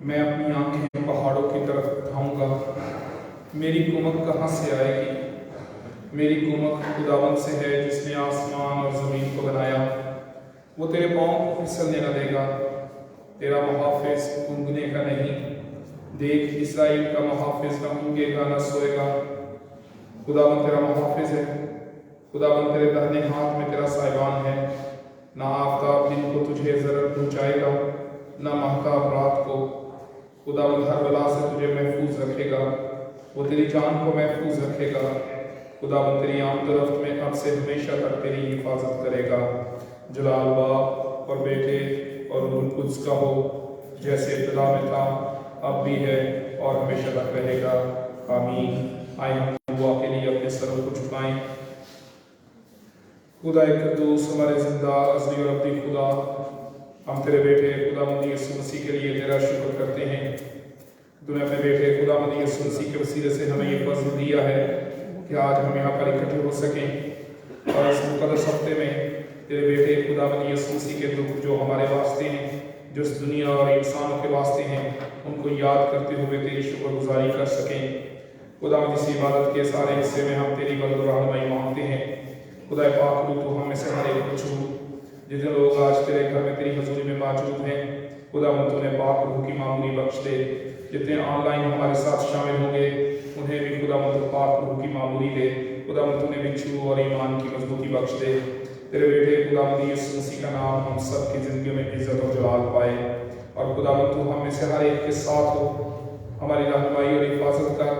میں اپنی آنکھیں پہاڑوں کی طرف اٹھاؤں گا، میری کمک کہاں سے آئے گی؟ میری کمک خداوند سے ہے جس نے آسمان اور زمین کو بنایا۔ وہ تیرے پاؤں کو پھسلنے نہ دے گا، تیرا محافظ اونگنے کا نہیں۔ دیکھ، اسرائیل کا محافظ نہ اونگے گا نہ سوئے گا۔ خداوند تیرا محافظ ہے، خداوند تیرے داہنے ہاتھ میں تیرا سائبان ہے۔ نہ آفتاب دن کو تجھے ضرر پہنچائے گا، نہ مہتاب رات کو۔ خداوند ہر بلا سے تجھے محفوظ رکھے گا، وہ تیری جان کو محفوظ رکھے گا۔ خداوند تیری آمد و رفت میں اب سے ہمیشہ تک تیری حفاظت کرے گا۔ جلال باپ اور بیٹے اور روح القدس کا ہو، جیسے ابتدا میں تھا، اب بھی ہے اور ہمیشہ تک رہے گا، آمین۔ آئے ہم دعا کے لیے اپنے سروں کو جھکائیں۔ خدا قدوس، ہمارے زندہ ازلی اور ابدی خدا، ہم تیرے بیٹے خداوند یسوع مسیح کے لیے تیرا شکر کرتے ہیں۔ تو نے اپنے بیٹے خداوند یسوع مسیح کے وسیلے سے ہمیں یہ فضل دیا ہے کہ آج ہم یہاں پر اکٹھے ہو سکیں اور اس مقدس ہفتے میں تیرے بیٹے خداوند یسوع مسیح کے دکھ جو ہمارے واسطے ہیں، جو اس دنیا اور انسانوں کے واسطے ہیں، ان کو یاد کرتے ہوئے تیری شکر گزاری کر سکیں۔ خداوند اس عبادت کے سارے حصے میں ہم تیری مدد و رہنمائی مانگتے ہیں۔ خدا پاک تو ہم میں سے ہر ایک کو چھو۔ جتنے لوگ آج تیرے گھر میں تیری حضوری میں موجود ہیں، خداوند تو نے پاک روح کی معمولی بخش دے۔ جتنے آن لائن ہمارے ساتھ شامل ہوں گے، انہیں بھی خداوند پاک روح کی معمولی دے۔ خداوند تو نے بھی چھو اور ایمان کی مضبوطی بخش دے۔ تیرے بیٹے خداوند یسوع مسیح کا نام ہم سب کی زندگی میں عزت اور جلال پائے، اور خداوند تو ہم میں سے ہر ایک کے ساتھ ہو، ہماری رہنمائی اور حفاظت کر،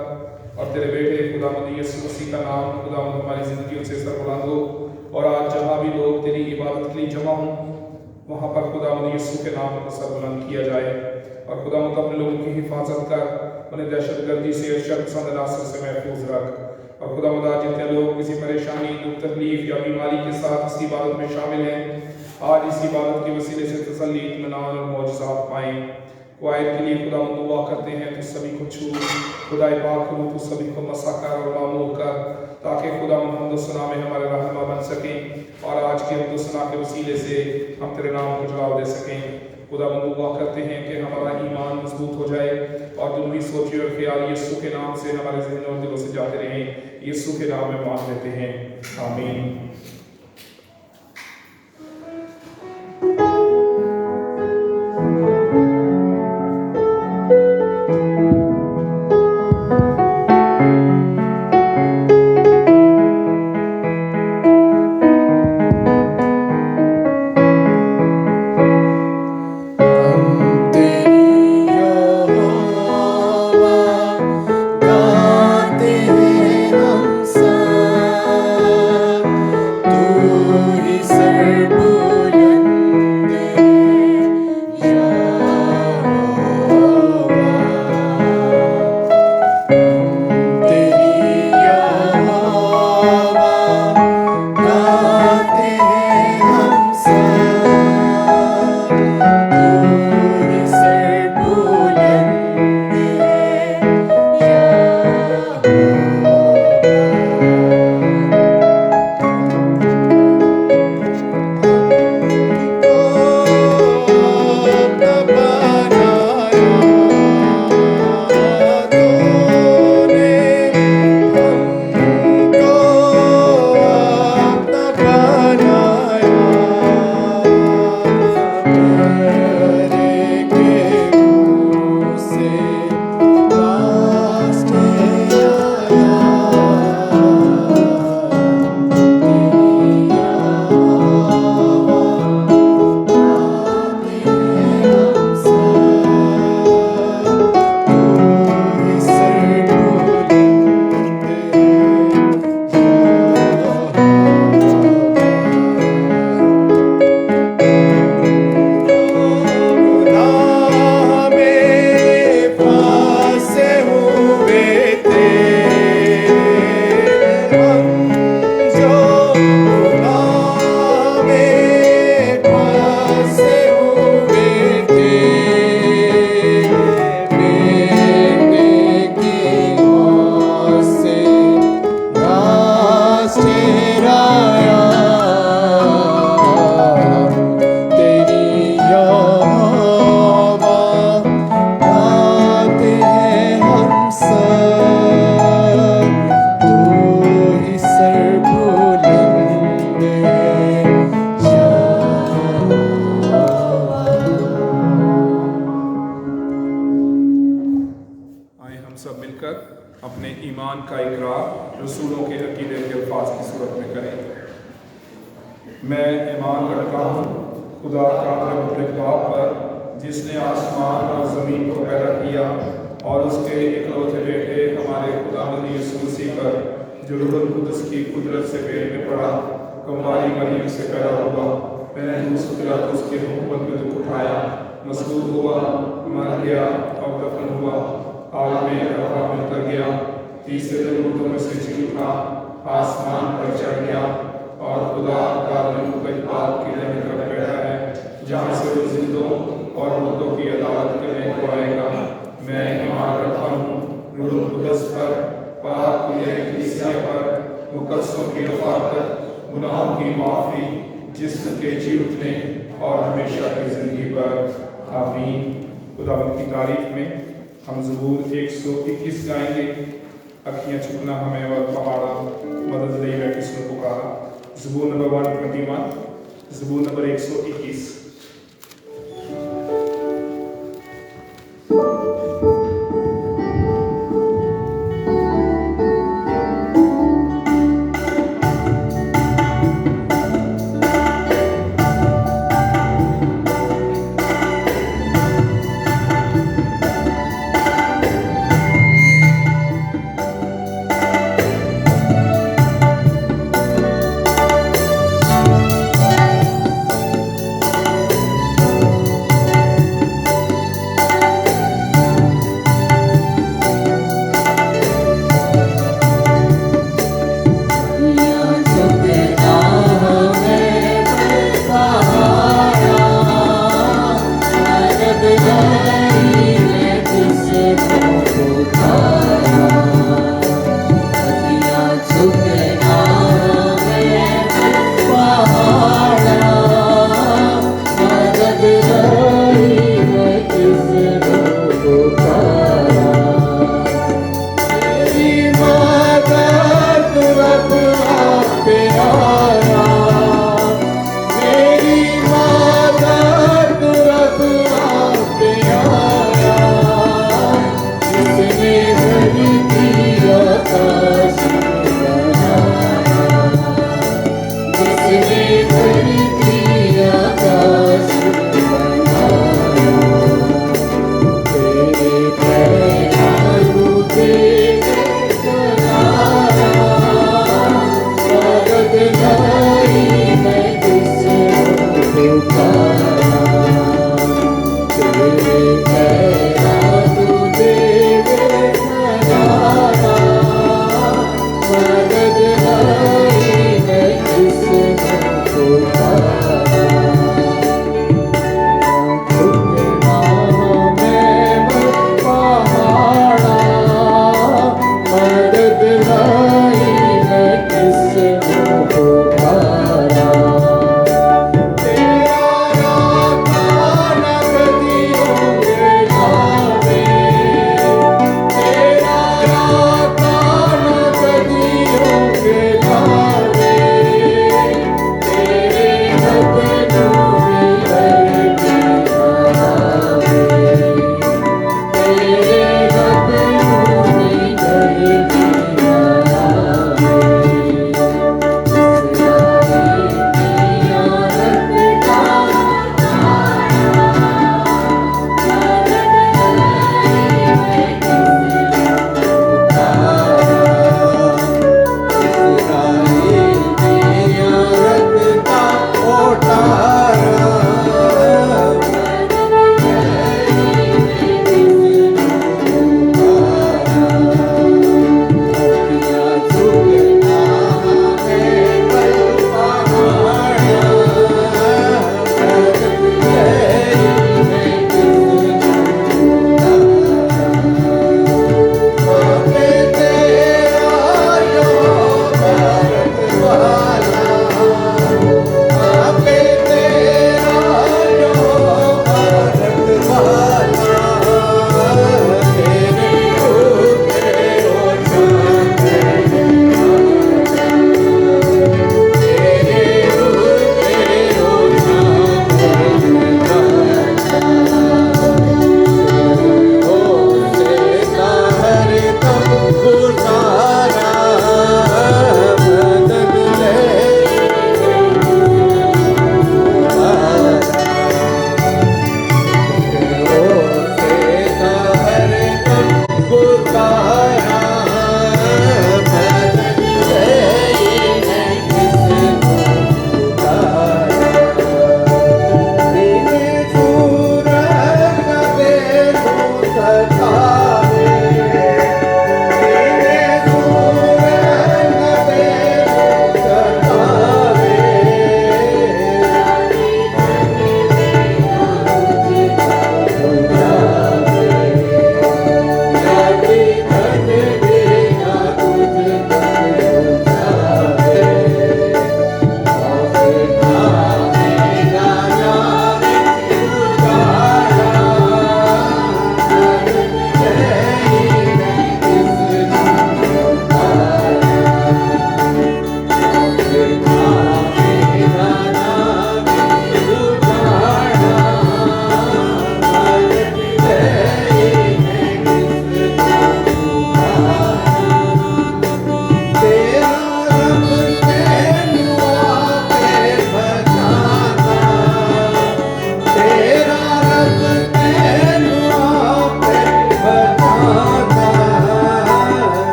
اور تیرے بیٹے خداوند یسوع مسیح کا نام خداوند ہماری زندگیوں سے سربلند ہو۔ اور آج جہاں بھی لوگ تیری عبادت کے لیے جمع ہوں، وہاں پر خداوند یسوع کے نام کو سربلند کیا جائے، اور خداوند اپنے لوگوں کی حفاظت کر، انہیں دہشت گردی سے اور شر پسند عناصر سے محفوظ رکھ۔ اور خداوند آج جتنے لوگ کسی پریشانی، دکھ، تکلیف یا بیماری کے ساتھ اس عبادت میں شامل ہیں، آج اس عبادت کے وسیلے سے تسلی، اطمینان اور معجزات پائیں۔ قوائد کے لیے خداوند دعا کرتے ہیں تو سبھی کو چھو، خدا پاک روح تو سبھی کو مسا کر اور معمور کر، تاکہ خداوند حمد و ثنا میں ہمارے رہنما بن سکیں، اور آج کے حمد و ثنا کے وسیلے سے ہم تیرے نام کو جلال دے سکیں۔ خداوند دعا کرتے ہیں کہ ہمارا ایمان مضبوط ہو جائے اور دنوی سوچے اور خیال یسوع کے نام سے ہمارے ذہنوں اور دلوں سے جاتے رہیں۔ یسوع کے نام میں مانگ لیتے ہیں، آمین۔ تو ایمان کا اقرار رسولوں کے عقیدے کے الفاظ کی صورت میں کریں۔ میں ایمان کرتا ہوں خدا قادر مطلق باپ پر، جس نے آسمان اور زمین کو پیدا کیا، اور اس کے اکلوتے بیٹے ہمارے خداوند یسوع مسیح پر، جو روح القدس کی قدرت سے پیٹ میں پڑا، کماری مریم سے پیدا ہوا، پہلے پلاطس کے حکومت میں دکھ اٹھایا، مصلوب ہوا، مر گیا اور دفن ہوا، آگ میں ارواح میں اتر گیا، تیسرے دن مردوں میں سے جی اٹھا، آسمان پر چڑھ گیا، اور خدا قادر مطلق باپ کی دائیں طرف بیٹھا ہے، جہاں سے وہ زندوں اور مردوں کی عدالت کرنے کو آئے گا۔ میں ایمان رکھتا ہوں روح القدس پر، پاک کلیسیا پر، مقدسوں کی رفاقت، گناہوں کی معافی، جسم کے جی اٹھنے اور ہمیشہ کی زندگی پر، آمین۔ خداوند کی تعریف میں ہم زبور 121 گائیں گے۔ اکھیاں چھپنا ہمیں اور پہاڑا مدد لئی بیٹھی سن پکارا۔ زبور نمبر 121، زبور نمبر 121۔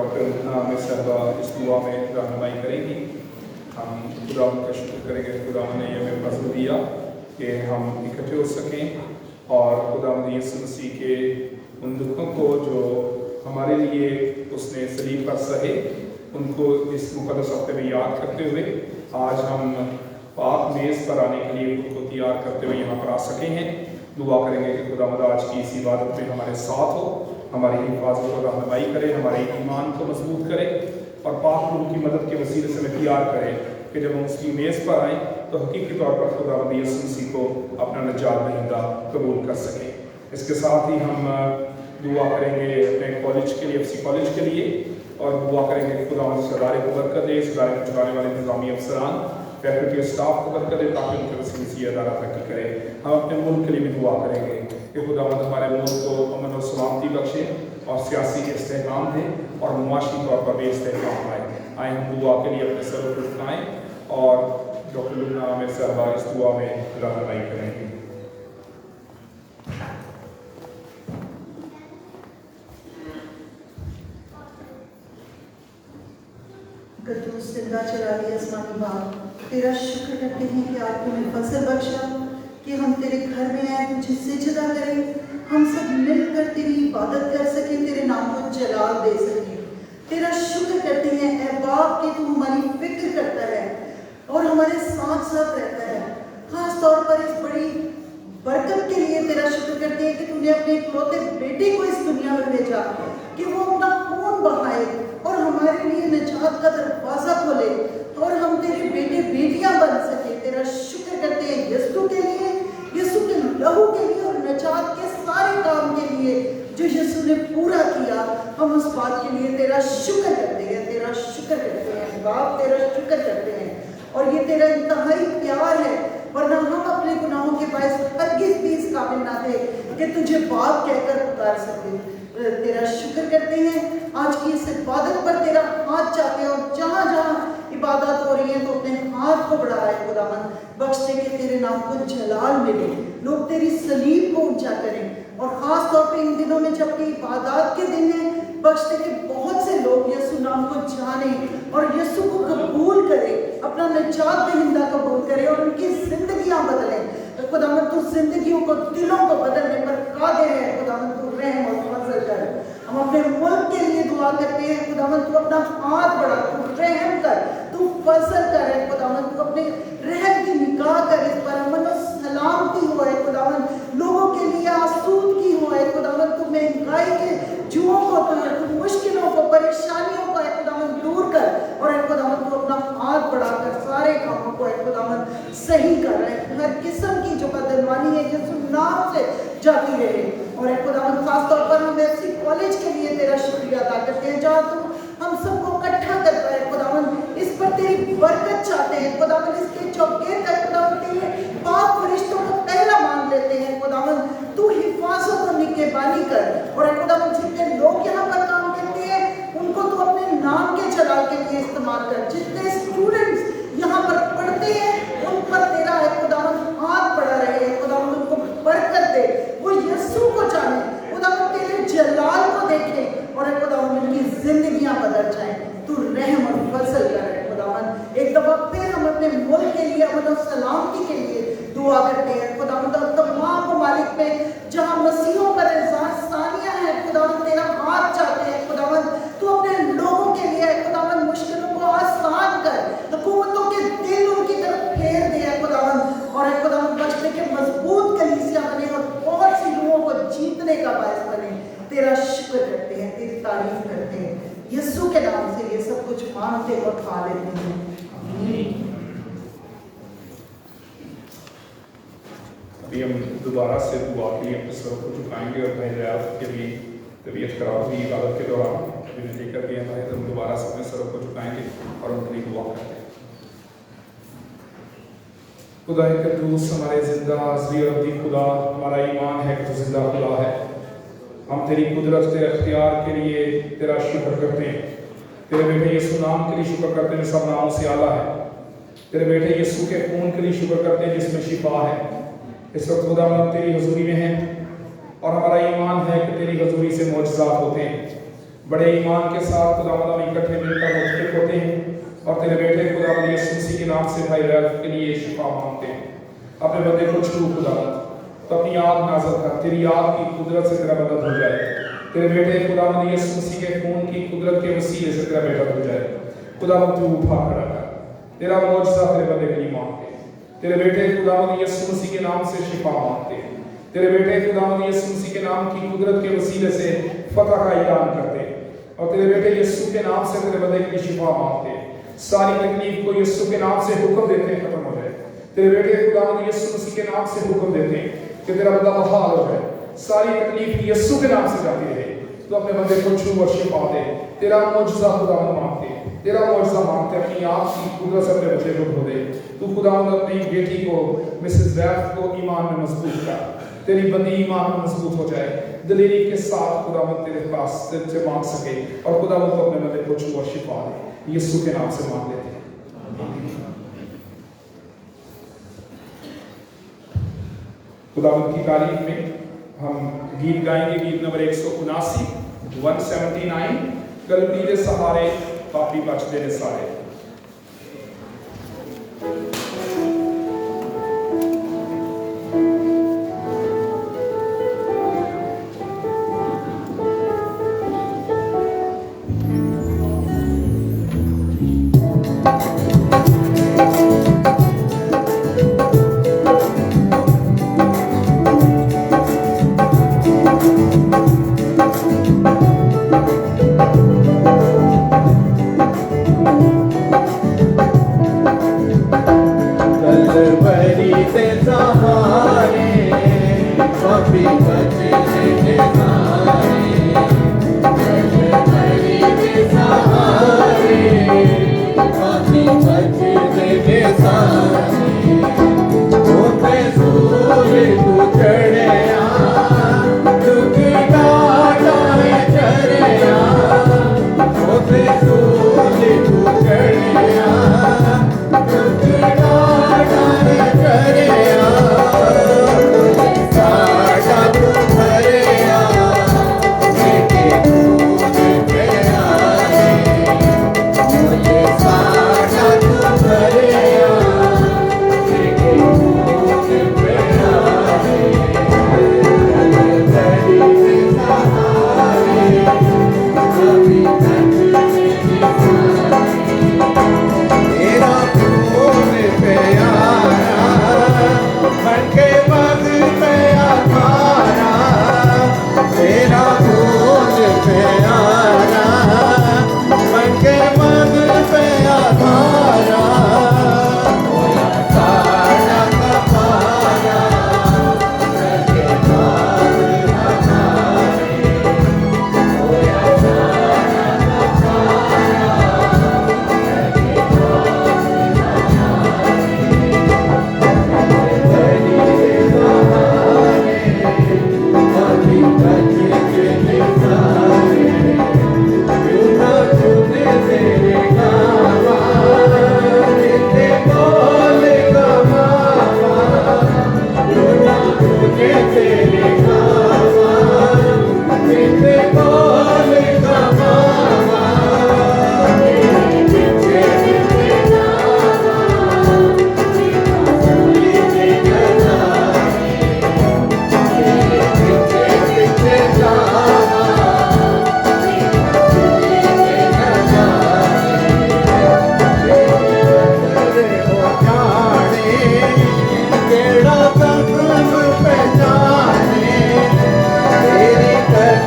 डॉक्टर नाम साहबा इस दुआ में रहनुमाई करेंगी। हम खुदा का शुक्र करेंगे, खुदा ने हमें फजल दिया कि हम इकट्ठे हो सकें और खुदा यीशु मसीह के उन दुखों को जो हमारे लिए उसने सलीब पर सहे उनको इस मुक़द्दस हफ्ते में याद करते हुए आज हम पाक मेज़ पर आने के लिए खुद को तैयार करते हुए यहाँ पर आ सके हैं। दुआ करेंगे कि खुदा आज की इस इबादत में हमारे साथ हो, हमारी हिफाजत और रहनुमाई करे, हमारे ईमान को मजबूत करे और पाक रूह की मदद के वसीले से हमें तैयार करे कि जब हम उसकी मेज़ पर आएँ तो हकीकी तौर पर खुदा यीशु मसीह को अपना निजात दहिंदा कबूल कर सकें। इसके साथ ही हम दुआ करेंगे अपने कॉलेज के लिए, एफसी कॉलेज के लिए, और दुआ करेंगे कि खुदा इस इदारे को बरकत दे, इस इदारे को चलाने वाले निज़ामी अफसरान, फैकल्टी स्टाफ को बरकत दे ताकि उनके वसीले से ये इदारा तरक्की करे। हम अपने मुल्क के लिए भी दुआ करेंगे कि खुदा हमारे मुल्क को अमन और सलामती बख्शे और सियासी इस्तेहकाम दे और मुआशी तौर पर भी इस्तेहकाम आए। आए हम दुआ के लिए अपने सर को उठाएँ और डॉक्टर लुबना आमिर साहबा इस दुआ में रहनुमाई करेंगे। कद्दूस जिंदा चला लिया आसमानी बाप, तेरा शुक्र करते हैं कि आज तूने फजल बख्शा कि हम तेरे घर में आए, तुझे सिजदा करें, हम सब मिलकर तेरी इबादत कर सकें, तेरे नाम को जलाल दे सकें। तेरा शुक्र करते हैं ऐ बाप कि तू हमारी फिक्र करता है और हमारे साथ साथ रहता है। खास तौर पर इस बड़ी बरकत के लिए तेरा शुक्र करते हैं कि तूने अपने इकलौते बेटे को इस दुनिया में भेजा कि वो अपना खून बहाए और हमारे लिए निजात का दरवाजा खोले और हम तेरे बेटे बेटियां बन सके। तेरा शुक्र करते हैं यीशु के लिए, यीशु के लहू के लिए और निजात के सारे काम के लिए जो यीशु ने पूरा किया। हम उस बात के लिए तेरा शुक्र करते हैं, तेरा शुक्र करते हैं बाप, तेरा शुक्र करते हैं। और ये तेरा इंतहाई प्यार है, वरना हम अपने गुनाहों के बायस हरगिज़ भी इस काबिल ना थे कि तुझे बाप कहकर पुकार सके। तेरा शुक्र करते हैं आज की इस इबादत पर तेरा हाथ चाहते हैं और जहाँ जहाँ इबादत हो रही है तो अपने हाथ को बढ़ाए खुदावन, बख्शते कि तेरे नाम को जलाल मिले, लोग तेरी सलीब को ऊंचा करें। और ख़ास तौर पे इन दिनों में जबकि इबादत के दिन है, बख्शते कि बहुत से लोग यीशु नाम को जाने और यीशु को कबूल करें, अपना निजात दहिंदा कबूल करें और उनकी जिंदगियां बदलें। खुदावन तू जिंदगियों को, दिलों को बदलने पर कादिर है। खुदावन तू रहम और फजल कर। हम अपने मुल्क के लिए दुआ करते हैं खुदावन तू अपना हाथ बढ़ा, तू रहम कर, तू फजल कर। खुदावन तू अपने रहम की निगाह कर, इस पर अमन और सलामती हो खुदावन, लोगों के लिए आसूदगी हो खुदावन, तू महंगाई के जुओं को, तू मुश्किलों को, परेशानियों को खुदावन दूर कर और खुदावन तू अपना हाथ बढ़ाकर सारे कामों को खुदावन सही कर रहे। हर किस्म की जो बदनवानी है यीशु नाम से जाती रहे। और खुदावन खास तौर पर हम एफसी कॉलेज के लिए तेरा शुक्रिया अदा करते हैं जहाँ तू हम सबको इकट्ठा करता है खुदावन, इस पर तेरी बरकत चाहते हैं खुदावन, इसके चौके कर खुदावन तेरे पाक फरिश्तों को पहला मान लेते हैं खुदावन, तू हिफाजत और निगहबानी कर। और खुदावन जितने लोग यहाँ पर काम करते हैं उनको तू अपने नाम के जलाल के लिए इस्तेमाल कर। जितने स्टूडेंट्स यहाँ पर पढ़ते हैं उन पर तेरा खुदावन हाथ बढ़ा रहे हैं खुदावन, उनको बरकत दे, वो यीशु को जाने खुदावन, तेरे जलाल को देखें और खुदावन उनकी जिंदगियां बदल जाएं। तू रहम और फजल कर खुदावन। एक दफा फिर हम अपने मुल्क के लिए, अमन और सलामती के लिए दुआ करते हैं खुदावन। तमाम ममालिक में जहाँ मसीहों पर इल्जाम सानिया है खुदावन, तेरा हाथ चाहते हैं खुदावन, तू अपने लोगों के लिए खुदावन मुश्किलों को आसान कर, हुकूमतों के दिल उनकी तरफ फेर दे खुदावन। और खुदावन बचने के मजबूत कलीसिया बने और बहुत सी रूहों को जीतने का बायस बने। तेरा शुक्र करते हैं, तेरी तारीफ करते हैं, यीशु के नाम से ये सब कुछ मांगते और खा लेते हैं। अभी हम दोबारा से दुआ के लिए अपने सर को झुकाएंगे और भाई रियाज के भी तबीयत खराब हुई इबादत के दौरान, अभी ने लेकर गए भाई, तो हम दोबारा से अपने सर को झुकाएंगे और उनके लिए दुआ करते हैं। खुदा कद्दूस हमारे जिंदा अज़ली और अबदी खुदा, हमारा ईमान है कि तू जिंदा खुदा है। हम तेरी कुदरत, तेरे अख्तियार के लिए तेरा शुक्र करते हैं। तेरे बेटे यीशु नाम के लिए शुक्र करते हैं, सब नामों से आला है। तेरे बेटे यीशु के खून के लिए शुक्र करते हैं जिसमें शिफा है। इस वक्त खुदा हम तेरी हजूरी में हैं और हमारा ईमान है कि तेरी हजूरी से मौजज़ात होते हैं। बड़े ईमान के साथ खुदावंद हम इकट्ठे मिलकर मुतफिक होते हैं और तेरे बेटे खुदावंद यीशु मसीह के नाम से भाई रैल्फ के लिए शिफा मांगते हैं। अपने बंदे को छू खुदावंद, तो अपनी आग नाज़िल कर, तेरी आग की कुदरत से तेरा मदद हो जाए। तेरे बेटे खुदावंद यीशु मसीह के खून की कुदरत के वसीले से तेरा बेटा हो जाए। खुदावंद तू उठा खड़ा कर, तेरा मौजज़ा तेरे बंदे के लिए मांगते हैं। तेरे बेटे खुदावंद यीशु मसीह के नाम से शिफा मांगते हैं। तेरे बेटे खुदावंद यीशु मसीह के नाम की कुदरत के वसीले से फतह का ऐलान करते हैं और तेरे बेटे यीशु के नाम से तेरे बंदे के लिए शिफा मांगते हैं। सारी तकलीफ को यीशु के नाम से हुक्म देते हैं खत्म हो जाए। तेरे बेटे खुदावंद यीशु मसीह के नाम से हुक्म देते हैं कि तेरा बंदा बहाल हो जाए। सारी तकलीफ यीशु के नाम से जाती रहे। तो अपने बंदे को छू और शिफा दे। तेरा मौजज़ा खुदावंद मांगते हैं, तेरा मौजज़ा मांगते हैं। अपनी आप की कुदरत से अपने बच्चे को धो दे। तू खुदावंद अपनी बेटी को मिसेस वैफ को ईमान में मजबूत कर, तेरी बंदी ईमान में मजबूत हो जाए, दलेरी के साथ खुदावंद तेरे पास से मांग सके और खुदावंद तो अपने बंदे को छू और शिफा दे। यीशु के नाम से मांग लेते हैं। खुदावंद की तारीफ में हम गीत गाएंगे। गीत नंबर 179 179, कलपी दे सहारे पापी बचदे ने सारे।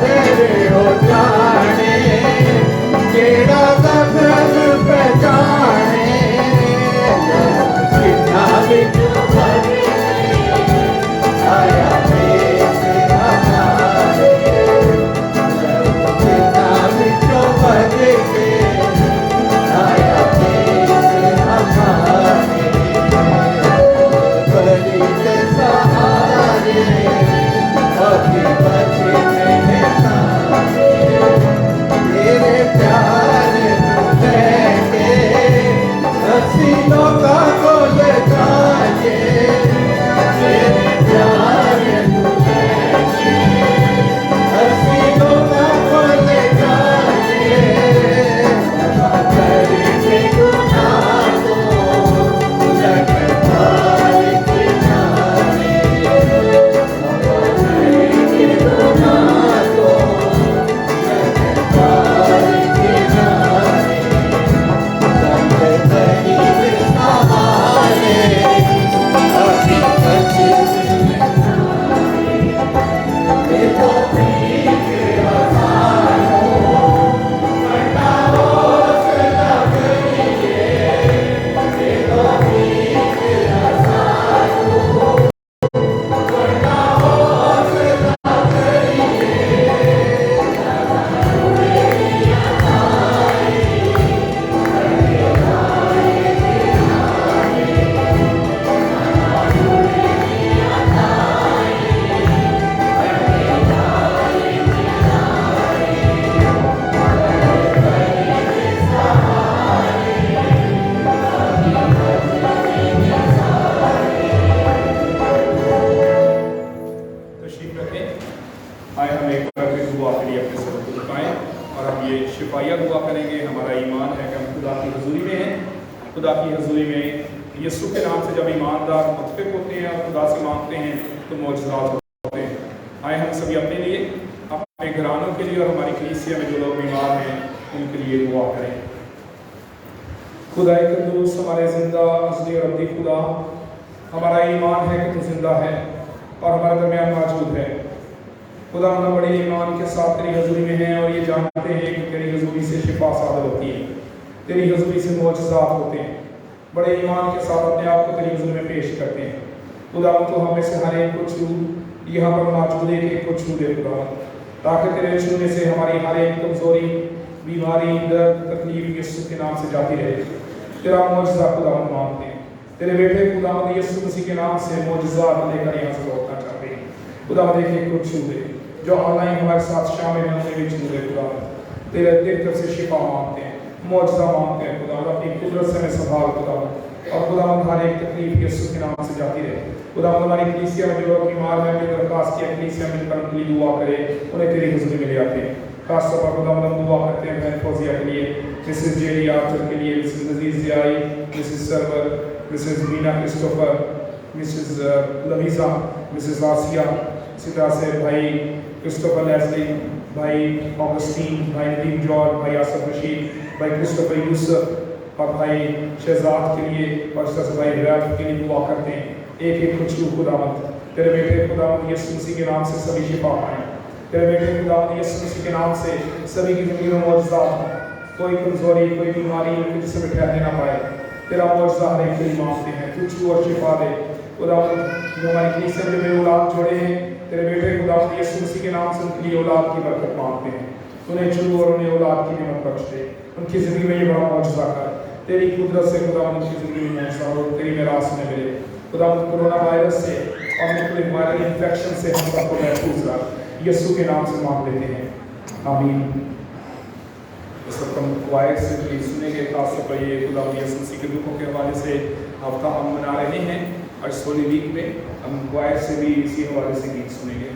तेरे उठाएं और हम ये शिफाया दुआ करेंगे। हमारा ईमान है कि हम खुदा की हजूरी में हैं। खुदा की हजूरी में यीशु के नाम से जब ईमानदार मुतफिक होते हैं और खुदा से मांगते हैं तो मौजूदात होते हैं। आए हम सभी अपने लिए, अपने घरानों के लिए और हमारी कलीसिया में जो लोग बीमार हैं उनके लिए दुआ करें। खुदा कद्दूस, हमारे जिंदा असली और अब्दी खुदा, हमारा ईमान है कि तू जिंदा है और हमारे दरमियान मौजूद है। खुदा हम बड़े ईमान के साथ तेरी हजूरी में हैं और ये जानते हैं कि तेरी हजूरी से शिफा सादर होती है, तेरी हजूरी से मौजूदात होते हैं। बड़े ईमान के साथ अपने आप को तेरी हजूरी में पेश करते हैं। खुदा तो हमें से हर एक को छू, यहाँ पर मौजूद एक को छू दे खुदा, ताकि तेरे छूने से हमारी हर एक कमजोरी, बीमारी, दर्द, तकलीफ यीशु के नाम से जाती रहे। तेरा मौजूदा खुदा हम मांगते हैं। तेरे बेटे खुदा यीशु मसीह के नाम से मौजूदात लेकर यहाँ से लौटना चाहते हैं। खुदा देखे को छू दे, जो ऑनलाइन हमारे साथ शामिल हैं उन्हें भी छू दे खुदा। तेरे तरफ से शिफा मांगते हैं, मौजूदा मांगते हैं खुदा, अपनी कुदरत से हमें संभाल खुदा, और खुदा हर एक तकलीफ यीशु के नाम से जाती रहे। खुदा हमारी कलीसिया में जो लोग बीमार हैं उनकी दरखास्त किया, कलीसिया मिलकर उनके लिए दुआ करे, उन्हें तेरी हजूरी में ले आते हैं। खास तौर पर खुदा हम दुआ करते हैं बहन फौजिया के लिए, मिसेस जेरी आर्चर के लिए, Mrs Nazir Ziai, Mrs Sarwar, Mrs Meena Christopher, Mrs Laviza, Mrs Asiya, इसी तरह से भाई क्रिस्टोफर लेस्ली, भाई ऑगस्टीन, भाई नदीम जॉर्ज, भाई आसफ रशीद, भाई क्रिस्टोफर यूसुफ और भाई शहजाद के लिए और इस तरह से भाई रियाद के लिए दुआ करते हैं। एक एक कुछ खुदावंद तेरे बेटे खुदावंद यीशु मसीह के नाम से सभी शिफा पाएं। तेरे बेटे खुदावंद यीशु मसीह के नाम से सभी की ज़िंदगी में मौजूदात, कोई कमजोरी, कोई बीमारी उनके जिसमें ठहरने ना पाए। तेरा मौजूदा हर एक के लिए मांगते हैं, तू छू और शिफा दे खुदावंद। जो हमारी कलीसिया में मेरे औलाद जोड़े हैं तेरे बेटे खुदावंद यीशु मसीह के नाम से उनके लिए औलाद की बरकत मांगते हैं। उन्हें छू और उन्हें औलाद की नियमत बख्श दे, उनकी ज़िंदगी में ये बड़ा मौजूदा कर। तेरी कुदरत से खुदावंद उनकी ज़िंदगी में मौजूदा हो, तेरी मेरास में मिले खुदावंद। कोरोना वायरस से और मुख्तलिफ वायरल इन्फेक्शन से हम सबको महफूज रख, यीशु के नाम से मांग लेते हैं, आमीन। इस वक्त हम वायर से भी सुनेंगे, खासतौर पर ये खुदावंद यीशु मसीह के दुखों के हवाले से हफ्ता हम मना रहे हैं और इस होली वीक में हम वायर से भी इसी हवाले से गीत सुनेंगे।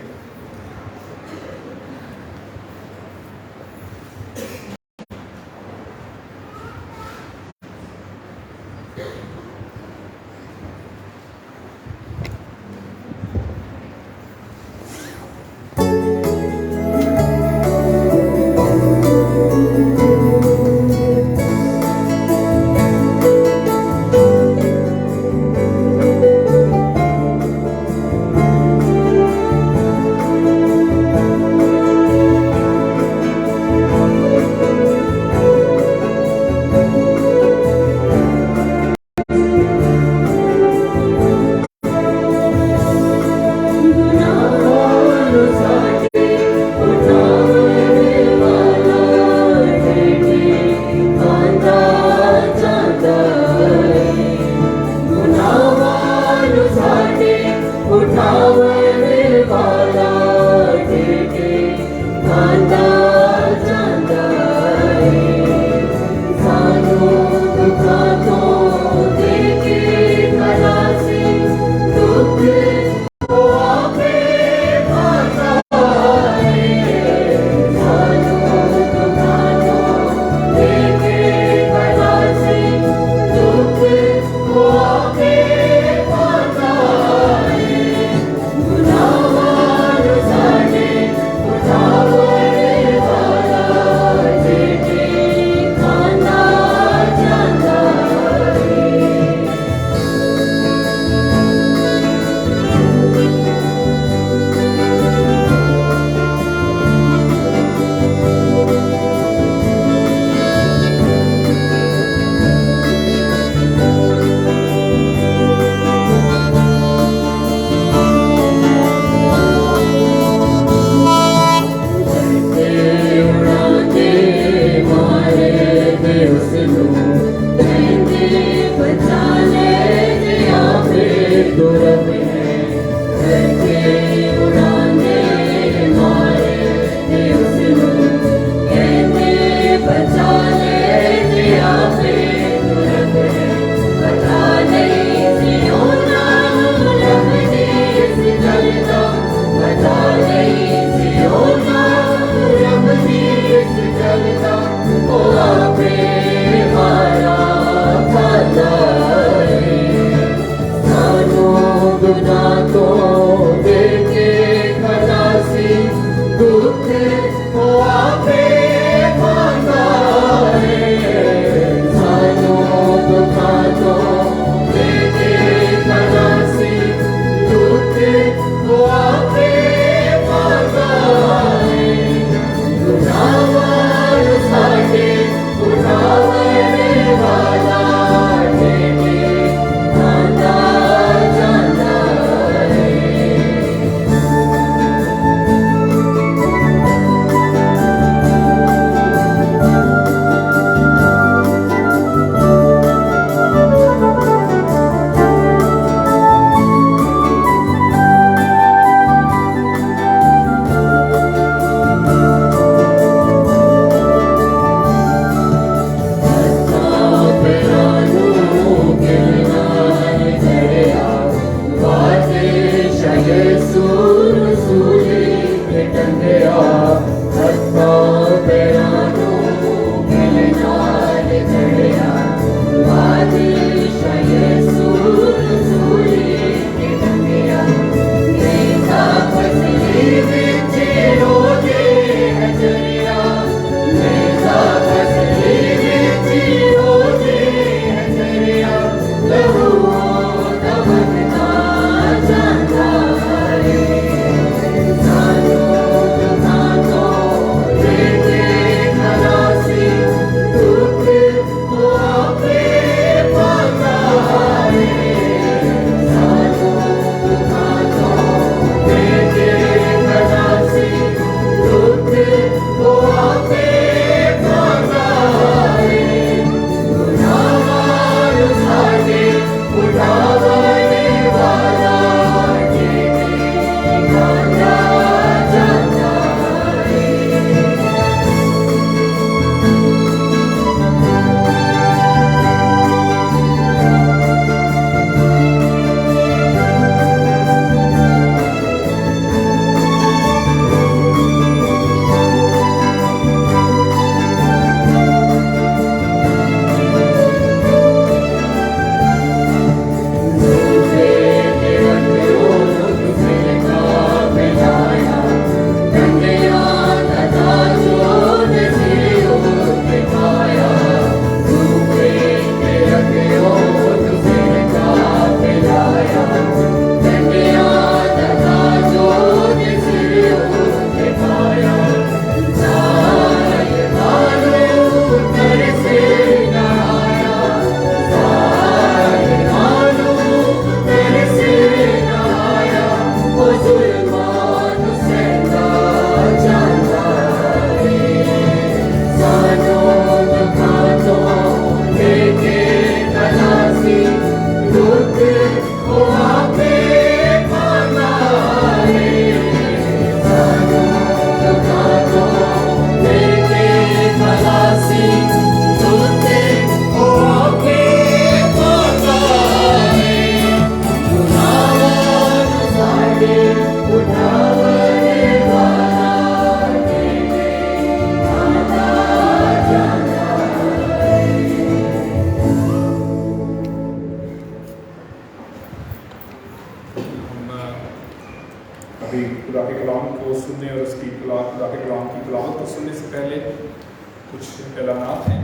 कुछ ऐलानात हैं।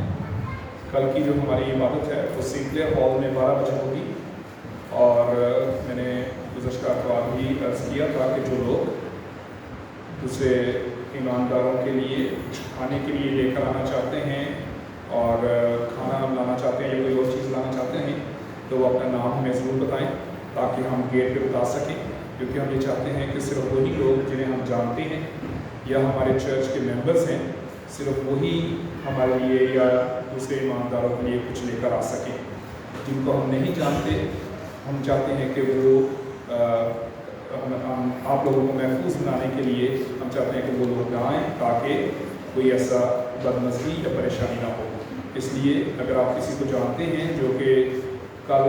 कल की जो हमारी इबादत है वो सिंक्लेयर हॉल में 12 बजे होगी, और मैंने गुज़श्ता अखबार भी अर्ज़ किया था कि जो लोग दूसरे ईमानदारों के लिए खाने के लिए लेकर आना चाहते हैं और खाना लाना चाहते हैं या कोई और चीज़ लाना चाहते हैं तो वो अपना नाम हमें ज़रूर बताएं ताकि हम गेट पे बता सकें, क्योंकि हम ये चाहते हैं कि सिर्फ वही लोग जिन्हें हम जानते हैं या हमारे चर्च के मेंबर्स हैं, सिर्फ वही हमारे लिए या दूसरे ईमानदारों के लिए कुछ लेकर आ सकें। जिनको हम नहीं जानते, हम चाहते हैं कि वो हम आप लोगों को महफूज बनाने के लिए हम चाहते हैं कि वो लोग आएँ ताकि कोई ऐसा बदमज़गी या परेशानी ना हो। इसलिए अगर आप किसी को जानते हैं जो कि कल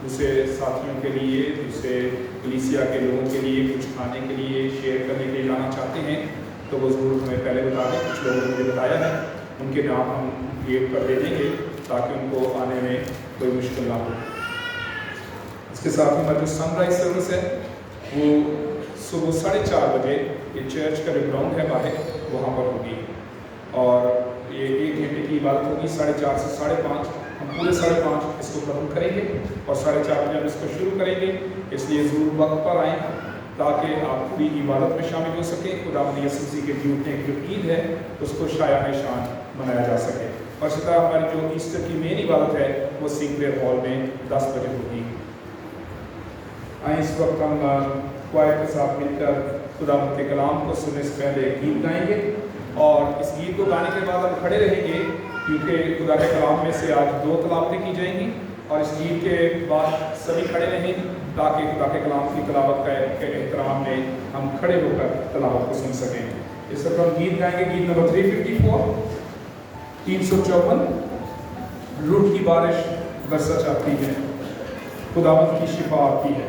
दूसरे साथियों के लिए, दूसरे कलीसिया के लोगों के लिए कुछ खाने के लिए शेयर करने के लिए लाना चाहते हैं तो वो ज़रूर हमें पहले बता दें। कुछ लोगों ने मुझे बताया है, उनके नाम हम गेट पर दे देंगे ताकि उनको आने में कोई मुश्किल ना हो। इसके साथ ही हमारी जो सनराइज सर्विस है वो सुबह 4:30 बजे ये चर्च का जो ग्राउंड है बाहर वहाँ पर होगी, और ये 1 घंटे की इबादत होगी। 4:30 से 5:30 हम पूरे 5:30 इसको खत्म करेंगे और 4:30 बजे हम इसको शुरू करेंगे। इसलिए ज़रूर वक्त पर आएँ ताकि आप पूरी इबादत में शामिल हो सकें। खुदावंद यीशु मसीह के जी उठने की जो ईद है उसको शायान शान मनाया जा सके। और इसी तरह हमारी जो ईस्टर की मेन इबादत है वो सिंक्लेयर हॉल में 10 बजे होगी। इस वक्त हम क्वायर के साथ मिलकर खुदावंद के कलाम को सुनने से पहले गीत गाएंगे, और इस गीत को गाने के बाद हम खड़े रहेंगे क्योंकि खुदा के कलाम में से आज 2 तलावतें की जाएंगी, और इस गीत के बाद सभी खड़े रहें ताकि खुदा के कलाम की तलावत के एहतराम में हम खड़े होकर तलावत को सुन सकें। इस वक्त हम गीत गाएंगे, गीत नंबर 354 रूह की बारिश बरसा चाहती है, खुदावंद की शिफा आती है।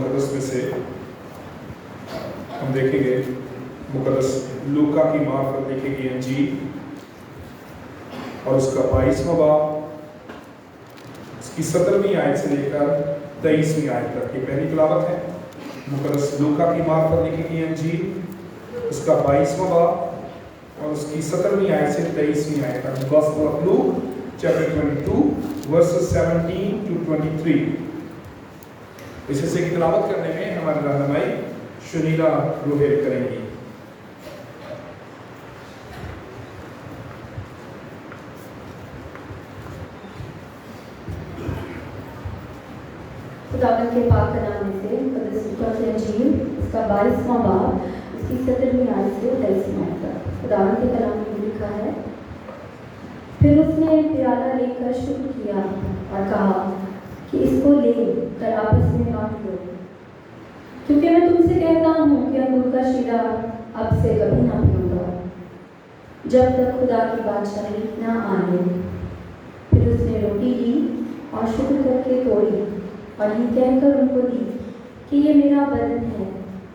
मुकद्दस में से हम देखेंगे मुकद्दस लूका की मार्फत लिखी गई अंजील और उसका 22वां बाब उसकी 17वीं आयत से लेकर 23वीं आयत तक। ये पहली तिलावत है। मुकद्दस लूका की मार्फत लिखी गई अंजील उसका 22वां बाब और उसकी 17वीं आयत से 23वीं आयत तक। Gospel of Luke chapter 22 versus 17 to 23। इस हिस्से की तिलावत करने में हमारी रहनुमाई सुनीला रोहेल करेंगी। खुदावंद के पाक कलाम में से मुकद्दस लूका की अंजील इसका 22वां बाब इसकी 17वीं आयत से 23वीं आयत तक। खुदावंद के कलाम में लिखा है, फिर उसने प्याला लेकर शुक्र किया और कहा कि इसको ले कर आपस में बांट लो, क्योंकि मैं तुमसे कहता हूँ कि अंगूर का शीरा अब से कभी ना पीऊंगा जब तक खुदा की बादशाही ना आए। फिर उसने रोटी ली और शुक्र करके तोड़ी और ये कहकर उनको दी कि ये मेरा बदन है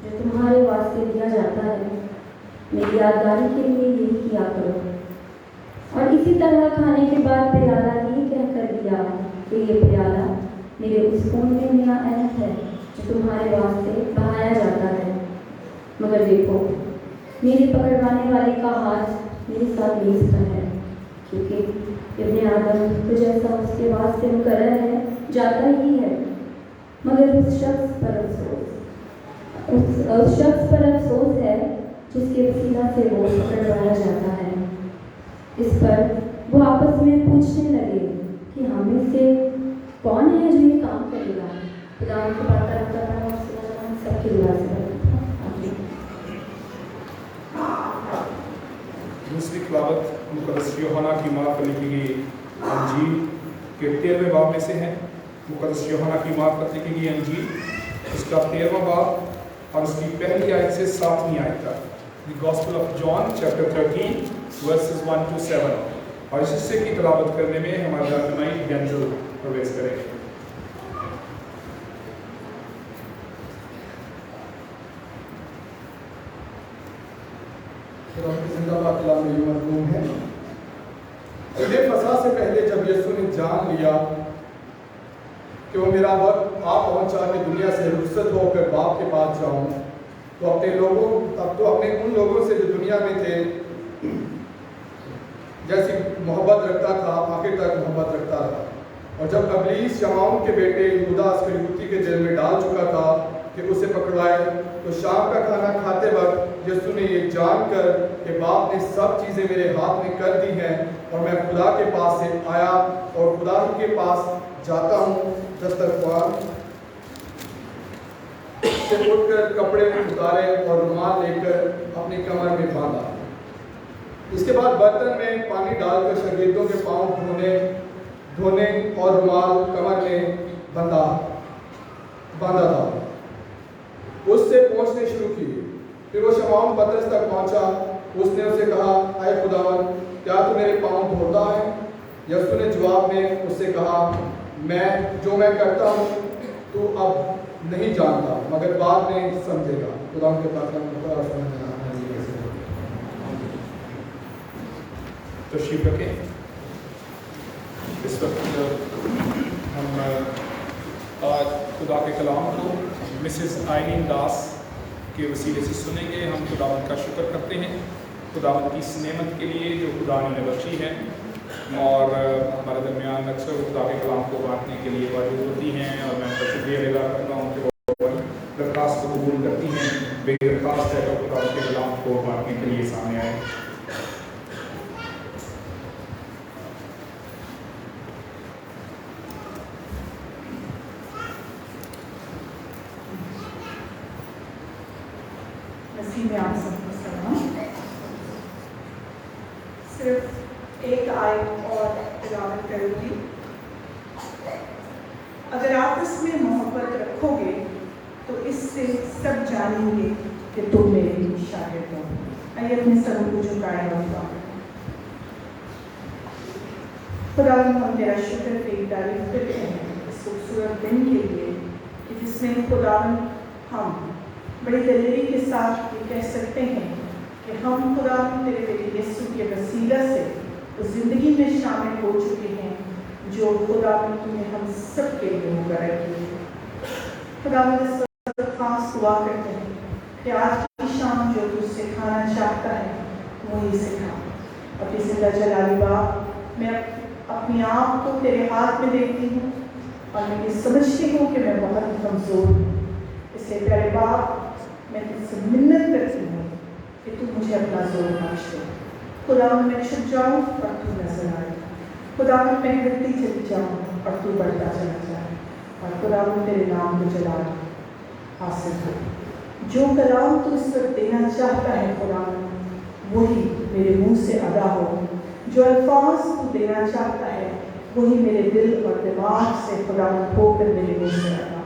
जो तुम्हारे वास्ते दिया जाता है, मेरी यादगारी के लिए यही किया करो। और इसी तरह खाने के बाद प्याला ये कहकर दिया कि ये प्याला मेरे उस खून में नया अहद है जो तुम्हारे वास्ते बहाया जाता है। मगर देखो, मेरे पकड़वाने वाले का हाथ मेरे साथ मेज पर है, क्योंकि इब्ने आदम तो जैसा उसके वास्ते मुकर्रर है जाता ही है, मगर उस शख्स पर अफसोस है जिसके वसीला से वो पकड़वाया जाता है। इस पर वो आपस में पूछने लगे कि हम में से कौन है जो ये काम करेगा। खुदा को बात करना और सबकी दुआ से। दूसरी तिलावत मुकद्दस यूहन्ना की मार्फत लिखी गई अंजील के 13वें बाब में से है। मुकद्दस यूहन्ना की मार्फत लिखी गई अंजील उसका 13वां बाब और उसकी पहली आयत से 7वीं आयत तक। The gospel of John chapter 13 versus 1 to 7। और इस हिस्से की तिलावत करने में हमारे रहनुमाई डेंजल प्रवेश करेंगे। जिंदाबाद कलाम में यूं मरहूम है। ईद फसह से पहले जब यीशु ने जान लिया कि वो मेरा वक्त आ पहुंचा कि दुनिया से रुखसत होकर बाप के पास जाऊं, तो अपने उन लोगों से जो दुनिया में थे जैसी मोहब्बत रखता था आखिर तक मोहब्बत रखता रहा। और जब अबलीस शमाउन के बेटे यहूदा इस्करियोती के जेल में डाल चुका था कि उसे पकड़वाए, तो शाम का खाना खाते वक्त यीशु ने ये जानकर कि बाप ने सब चीज़ें मेरे हाथ में कर दी हैं और मैं खुदा के पास से आया और खुदा के पास जाता हूँ, दस्तरख्वान से उठकर कपड़े उतारे और रुमाल लेकर अपनी कमर में बांधा। इसके बाद बर्तन में पानी डालकर शागिर्दों के पाँव धोने और रुमाल कमर में बांधा था। उससे पहुँचने शुरू किए। फिर वो शमाउन पतरस तक पहुँचा। उसने उसे कहा, आए खुदावन, क्या तू मेरे पाँव धोता है? यीशु ने जवाब में उससे कहा, जो मैं करता हूँ तू अब नहीं जानता, मगर बाद में समझेगा। खुदा के पास तशरीफ रखें। इस वक्त हम आज खुदा के कलाम को मिसेस आइलीन दास के वसीले से सुनेंगे। हम खुदावंद का शुक्र करते हैं खुदावंद की इस नेमत के लिए जो खुदा ने बख्शी है, और हमारे दरमियान अक्सर खुदा के कलाम को बांटने के लिए मौजूद होती हैं, और मैं उनका शुक्रिया अदा करता हूँ कि वो दरख्वास्त को कबूल करती हैं। बेदरख्वास्त है तो खुदा के कलाम को बांटने के लिए सामने आए। में आप सबको सलाम। सिर्फ एक आयत और तिलावत करूँगी। अगर आप इसमें मोहब्बत रखोगे तो इससे सब जानेंगे कि तुम मेरे शागिर्द हो। आइए अपने सरों को झुकाएं और दुआ करें। खुदा हम तेरा शुक्र तेरी तारीफ करते हैं इस खूबसूरत दिन के लिए कि जिसमें खुदावन हम बड़ी दलेरी के साथ ये कह सकते हैं कि हम खुदावन तेरे बेटे यीशु के वसीला से उस ज़िंदगी में शामिल हो चुके हैं जो खुदावन तूने हम सब के लिए मुकर्रर की है। खुदावन इस वक्त खास दुआ करते हैं कि आज की शाम जो तू सिखाना चाहता है वही सिखा। अपनी जिंदा जलाली बाप, मैं अपने आप को तेरे हाथ में देखती हूँ और मैं ये समझती हूँ कि मैं बहुत कमज़ोर हूँ। इसलिए प्यारे बाप, मैं तुझसे मिन्नत करती हूँ कि तू मुझे अपना जोर बख्श दे। खुदावन मैं छुप जाऊँ और तू नजर आए। खुदावन मैं घटती चली जाऊँ और तू बढ़ता चला जाए। और खुदावन तेरे नाम को जलाल हासिल हो। जो कलाम तू इस वक्त देना चाहता है खुदावन, वही मेरे मुंह से अदा हो। जो अल्फाज तू देना चाहता है वही मेरे दिल और दिमाग से खुदावन होकर मेरे मुंह से अदा हो।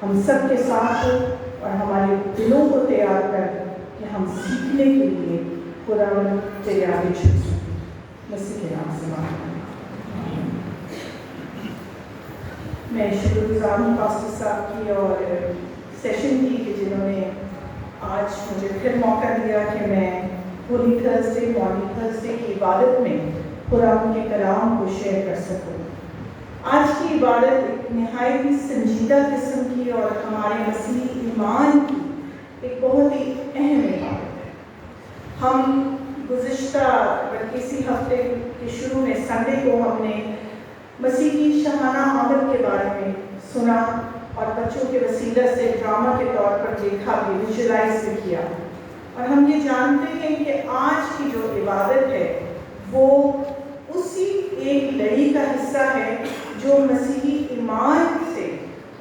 हम सब के साथ हो और हमारे दिलों को तैयार कर कि हम सीखने के लिए खुदावन तेरे आगे झुक सकें। मसीह के नाम से मांगता हूं। मैं शुक्रगुजार हूँ पास्टर साहब की और सेशन की कि जिन्होंने आज मुझे फिर मौका दिया कि मैं होली थर्सडे, मॉर्निंग थर्सडे की इबादत में खुदावन के कलाम को शेयर कर सकूँ। आज की इबादत एक नहायत ही संजीदा किस्म की और हमारे मसीही ईमान की एक बहुत ही अहम इबादत है। हम गुज़िश्ता इसी हफ्ते के शुरू में संडे को हमने मसीह की शहाना आमद के बारे में सुना और बच्चों के वसीला से ड्रामा के तौर पर देखा भी, विजुलाइज भी किया। और हम ये जानते हैं कि आज की जो इबादत है वो उसी एक लड़ी का हिस्सा है जो मसीही ईमान से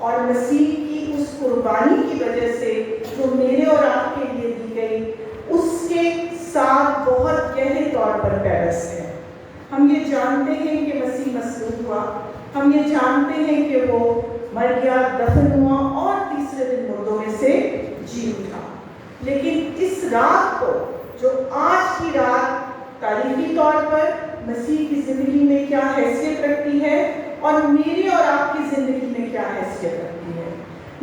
और मसीह की उस कुर्बानी की वजह से जो मेरे और आपके लिए दी गई, उसके साथ बहुत गहरे तौर पर पैरस है। हम ये जानते हैं कि मसीह मसलूब हुआ, हम ये जानते हैं कि वो मर गया, दफन हुआ और तीसरे दिन मुर्दों में से जी उठा। लेकिन इस रात को, जो आज की रात तारीखी तौर पर मसीह की ज़िंदगी में क्या हैसियत रखती है और मेरी और आपकी ज़िंदगी में क्या हैसियत रखती है,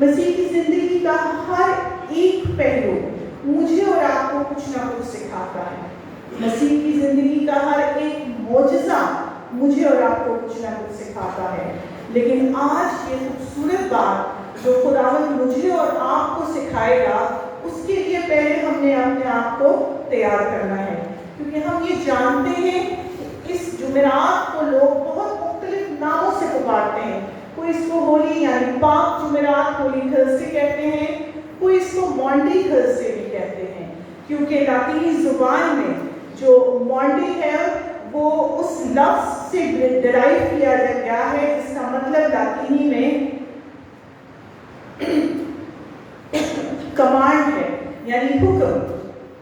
मसीह की ज़िंदगी का हर एक पहलू मुझे और आपको कुछ ना कुछ सिखाता है। मसीह की ज़िंदगी का हर एक मौजज़ा मुझे और आपको कुछ ना कुछ सिखाता है। लेकिन आज ये खूबसूरत बात जो खुदावंद मुझे और आपको सिखाएगा, उसके लिए पहले हमने अपने आप को तैयार करना है। क्योंकि हम ये जानते हैं कि इस जुमेरात को लोग बहुत मुख्तलिफ नामों से पुकारते हैं। कोई इसको होली यानी पाक जुमेरात, होली थर्सडे कहते हैं, कोई इसको मॉन्डी थर्सडे भी कहते हैं। क्योंकि लातीनी ज़ुबान में जो मॉन्डी है वो उस लफ्ज़ से डिराइव किया गया है जिसका मतलब लातीनी में कमांड है, यानी हुक्म।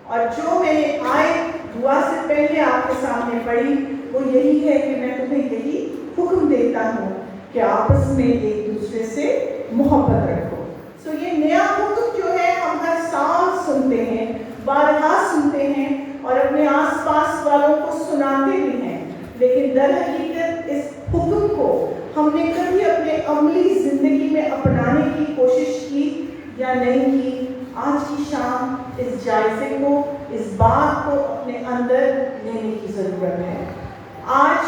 और जो मैंने आयत दुआ से पहले आपके सामने पढ़ी वो यही है कि मैं तुम्हें यही हुक्म देता हूँ कि आपस में एक दूसरे से मोहब्बत रखो। सो ये नया हुक्म जो है हम हर साल सुनते हैं, बारहा सुनते हैं और अपने आसपास वालों को सुनाते भी हैं। लेकिन दर हकीकत इस हुक्म को हमने कभी अपने अमली ज़िंदगी में अपनाने की कोशिश की या नहीं की। आज की शाम इस जायज़े को, इस बात को अपने अंदर लेने की ज़रूरत है। आज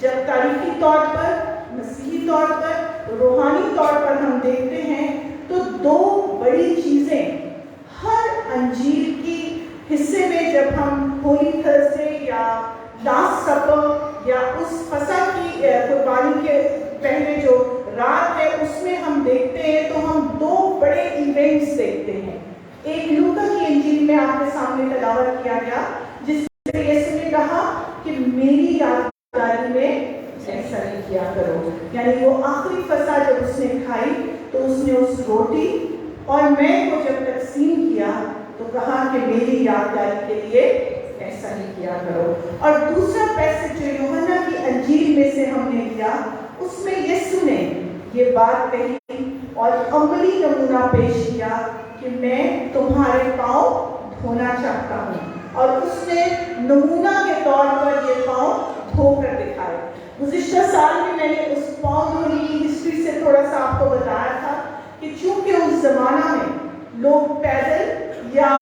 जब तारीखी तौर पर, मसीही तौर पर, रूहानी तौर पर हम देखते हैं तो दो बड़ी चीज़ें हर अंजील की हिस्से में, जब हम होली थर्सडे या लास्ट सपर या उस फसह की कुर्बानी के पहले जो रात है उसमें हम देखते हैं, तो हम दो बड़े इवेंट्स देखते हैं। एक लूका की इंजील में आपके सामने तलावत किया गया जिसमें यीशु ने कहा कि मेरी यादगारी में ऐसा नहीं किया करो। यानी वो आखिरी फसह जब उसने खाई तो उसने उस रोटी और मैं को जब तकसीम किया तो कहा कि मेरी यादगारी के लिए ऐसा ही किया करो। और दूसरा पैसेज जो यूहन्ना की अंजील में से हमने लिया, उसमें यीशु ने ये बात कही और अमली नमूना पेश किया कि मैं तुम्हारे पाँव धोना चाहता हूँ, और उसने नमूना के तौर पर ये पाँव धोकर दिखाए। गुज़िश्ता साल में मैंने उस पाँव धोने की हिस्ट्री से थोड़ा सा आपको बताया था ज़माना में लोग पैदल या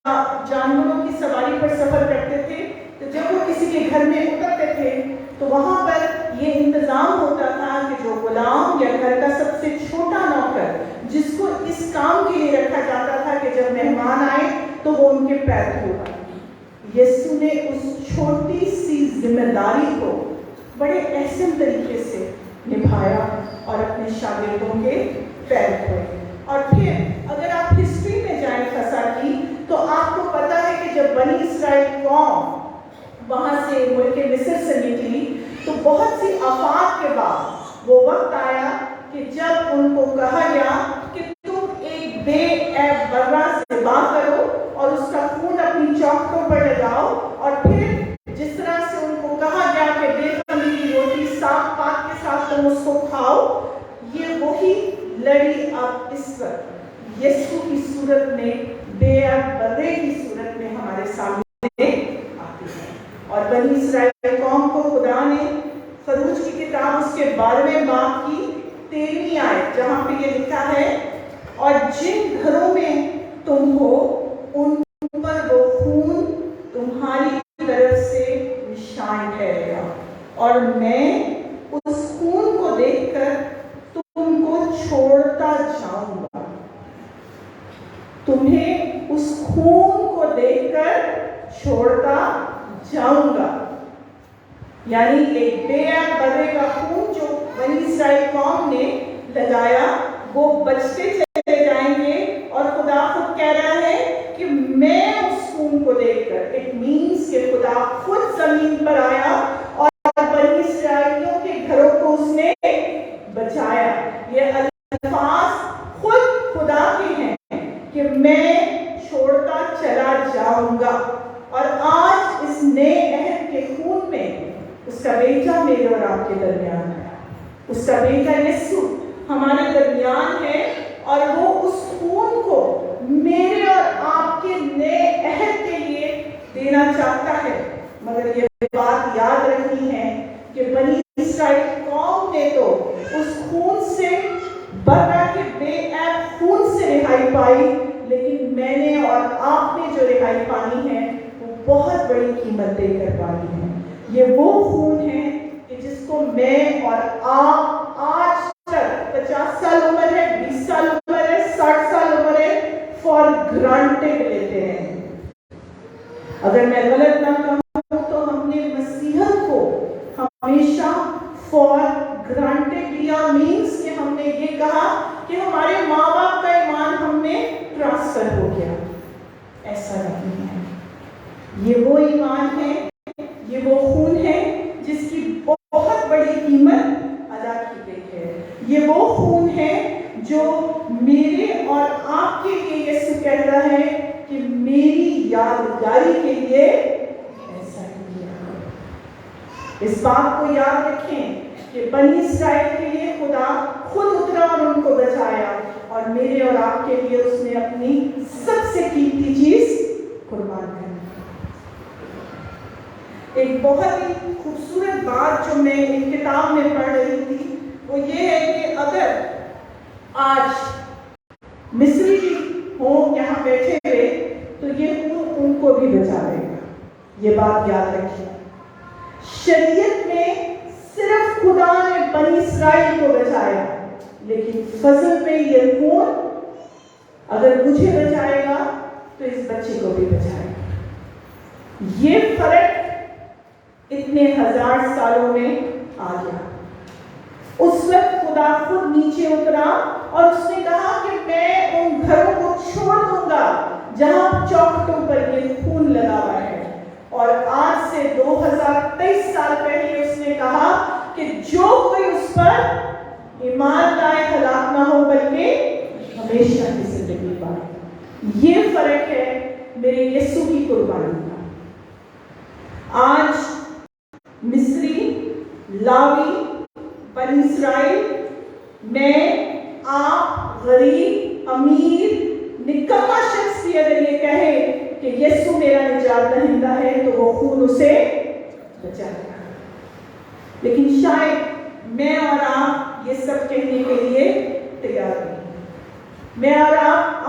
जानवरों की सवारी पर सफ़र करते थे, तो जब वो किसी के घर में उतरते थे तो वहाँ पर ये इंतज़ाम होता था कि जो गुलाम या घर का सबसे छोटा नौकर जिसको इस काम के लिए रखा जाता था कि जब मेहमान आए तो वो उनके पैर धोगा। यीशु ने उस छोटी सी जिम्मेदारी को बड़े अहसन तरीके से निभाया और अपने शागिर्दों के पैर धोए। और फिर अगर आप हिस्ट्री में जाएं फसा की, तो आपको पता है कि जब बनी इसराइल कौम वहाँ से मुल्क मिस्र से निकली तो बहुत सी आफात के बाद वो वक्त आया कि जब उनको कहा गया कि तुम एक बेऐब बर्रा ज़िबा करो और उसका खून अपनी चौखटों पर लगाओ, और फिर जिस तरह से उनको कहा गया कि बेखमीरी की रोटी साग पात के साथ तुम उसको खाओ, ये वही लड़ी अब इस वक्त यीशु की सूरत में, बेऐब बर्रे की सूरत में हमारे सामने आती है। और बनी इसराइल कौम को खुदा ने खरूज की किताब उसके 12वें बाब की 13वीं आयत, जहाँ पे ये लिखा है, और जिन घरों में तुम हो उन पर वो खून तुम्हारी तरफ से निशान ठहरेगा, और मैं उस खून को देखकर तुमको छोड़ता जाऊंगा। तुम्हें उस खून को देखकर छोड़ता जाऊंगा। यानी एक बेऐब बर्रे का खून जो बनी इसराइल कौम ने लगाया, वो बचते चले जाएंगे, और खुदा खुद कह रहा है कि मैं उस खून को देखकर, इट मीन्स कि खुदा खुद जमीन पर आया और बनी इसराइलियों के घरों को उसने बचाया। ये अल्फाज खुद खुदा के हैं कि मैं छोड़ता चला जाऊंगा। और आज इस नए अहद के खून में उसका बेटा मेरे और आपके दरमियान है, उसका बेटा यीशु हमारे दरमियान है, और वो उस खून को मेरे और आपके नए अहद के लिए देना चाहता है। मगर ये बात याद रखनी है कि बनी इसराइल कौम ने तो उस खून से, बर्रा के बेऐब खून से रिहाई पाई, लेकिन मैंने और आपने जो रिहाई पानी है वो बहुत बड़ी कीमत देकर पानी है। ये वो खून है कि जिसको मैं और आप आज तक 50 साल उम्र है, 20 साल उम्र है, 60 साल उम्र है, फॉर ग्रांटेड लेते हैं। अगर मैं गलत ना कहूँ तो हमने मसीहत को हमेशा फॉर ग्रांटेड लिया, मीन्स कि हमने ये कहा कि हमारे माँ बाप का ईमान हमें ट्रांसफर हो गया। ऐसा नहीं है। ये वो ईमान है, ये वो खून है जिसकी बहुत बड़ी कीमत अदा की गई है। ये वो खून है जो मेरे और आपके लिए यीशु कहता है कि मेरी यादगारी के लिए ऐसा किया। इस बात को याद रखें कि बनी इसराइल के लिए खुदा खुद उतरा और उनको बचाया, और मेरे और आपके लिए उसने अपनी सबसे कीमती चीज कुर्बान कर दी। एक बहुत ही खूबसूरत बात जो मैं एक किताब में पढ़ रही थी वो ये है कि अगर आज मिस्री हो यहाँ बैठे हुए तो ये खून उनको भी बचा लेगा। ये बात याद रखिए। शरीयत में सिर्फ खुदा ने बनी इसराइल को बचाया, लेकिन फजल में ये खून अगर मुझे बचाएगा तो इस बच्चे को भी बचाएगा। ये फर्क इतने 1000 सालों में आ गया। उस वक्त खुदा खुद नीचे उतरा और उसने कहा कि मैं उन घरों को छोड़ दूंगा जहां चौखटों पर ये खून लगा हुआ है, और आज से 2023 साल पहले उसने कहा कि जो कोई उस पर ईमान लाए हलाक ना हो बल्कि हमेशा की जिंदगी पाए। ये फर्क है मेरे यीशु की कुर्बानी का। आज मिस्री, लावी, बनी इसराइल, मैं, आप, गरीब, अमीर, निकम्मा शख्स भी अगर ये कहे कि यीशु मेरा निजात दहिंदा है तो वो खून उसे बचाएगा। लेकिन शायद मैं और आप ये सब कहने के लिए तैयार नहीं। मैं और आप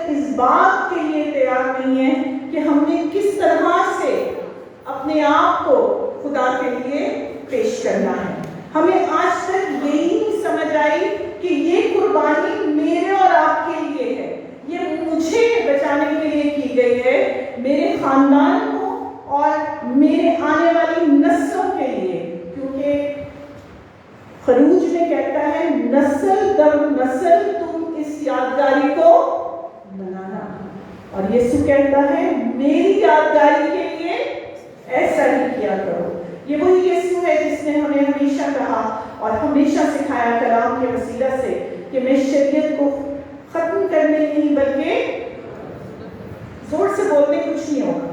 इस बात के लिए तैयार नहीं है कि हमने किस तरह से अपने आप को खुदा के लिए पेश करना है। हमें आज तक यही नहीं समझ आई कि ये कुर्बानी मेरे और आपके लिए है, ये मुझे बचाने के लिए की गई है, मेरे खानदान को और मेरे आने वाली नस्लों के लिए। क्योंकि खरूज में कहता है, नस्ल दर नस्ल तुम इस यादगारी को बनाना, और यीशु कहता है मेरी यादगारी के लिए ऐसा ही किया करो। ये वही यीशु है जिसने हमें हमेशा कहा और हमेशा सिखाया कलाम के वसीला से कि मैं शरीयत को खत्म करने नहीं बल्कि जोर से बोलने कुछ नहीं होगा,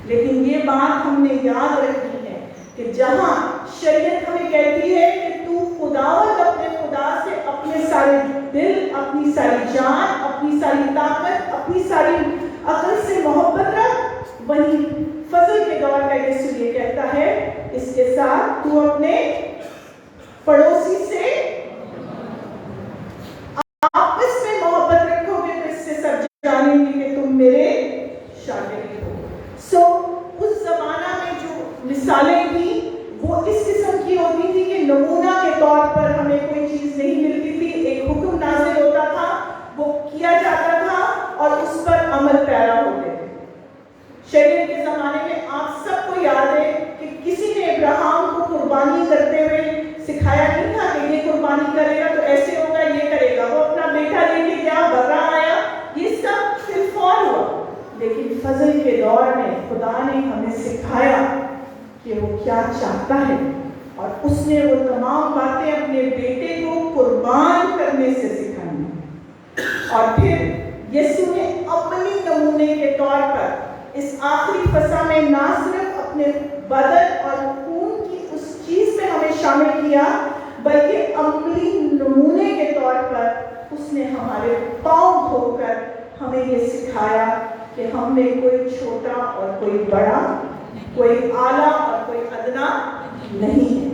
लेकिन ये बात हमने याद रखनी है कि जहां शरीयत हमें कहती है कि तू खुदावंद अपने खुदा से अपने सारे दिल, अपनी सारी जान, अपनी सारी ताकत, अपनी सारी अकल से मोहब्बत रख, वही फजल के दौर का यीशु ये कहता है इसके साथ तू अपने पड़ोसी से आपस में मोहब्बत रखोगे तो इससे सब जानेंगे कि तुम मेरे शागिर्द हो। सो उस जमाना में जो मिसालें थी वो इस किस्म की होती थी कि नमूना के तौर पर हमें कोई चीज नहीं मिलती थी, एक हुक्म नाज़िल होता था, वो किया जाता था और उस पर अमल पैरा होते थे। शरीयत के जमाने में आप सबको याद है कि किसी ने इब्राहिम को कुर्बानी करते हुए सिखाया नहीं था कि ये कुर्बानी करेगा तो ऐसे होगा, ये करेगा। वो अपना बेटा लेके गया, बकरा आया, ये सब सिर्फ और हुआ। लेकिन फजल के दौर में खुदा ने हमें सिखाया कि वो क्या चाहता है और उसने वो तमाम बातें अपने बेटे को कुर्बान करने से सिखाई। और फिर यीशु ने अमली नमूने के तौर पर इस आखिरी फसा में ना सिर्फ अपने बदन और खून की उस चीज में हमें शामिल किया, बल्कि अमली नमूने के तौर पर उसने हमारे पांव धोकर हमें ये सिखाया कि हम में कोई छोटा और कोई बड़ा, कोई आला और कोई अदना नहीं है।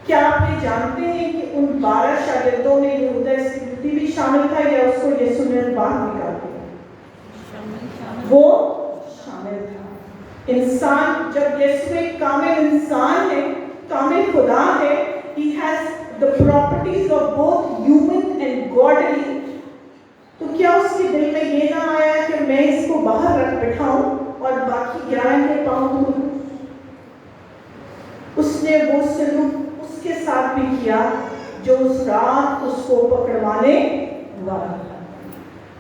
क्या आप ये जानते हैं कि उन 12 शागिर्दों में यहूदा इस्करियोती भी शामिल था या उसको यीशु ने बाहर निकाल दिया? वो शामिल था। इंसान, जब यीशु एक कामिल इंसान है, कामिल खुदा है, he has the properties of both human and godly, तो क्या उसके दिल में ये ना आया कि मैं इसको बाहर रख बैठाऊं और बाकी 11 के पांव धो? उसने वो सलूक उसके साथ भी किया जो उस रात उसको पकड़वाने वाला था।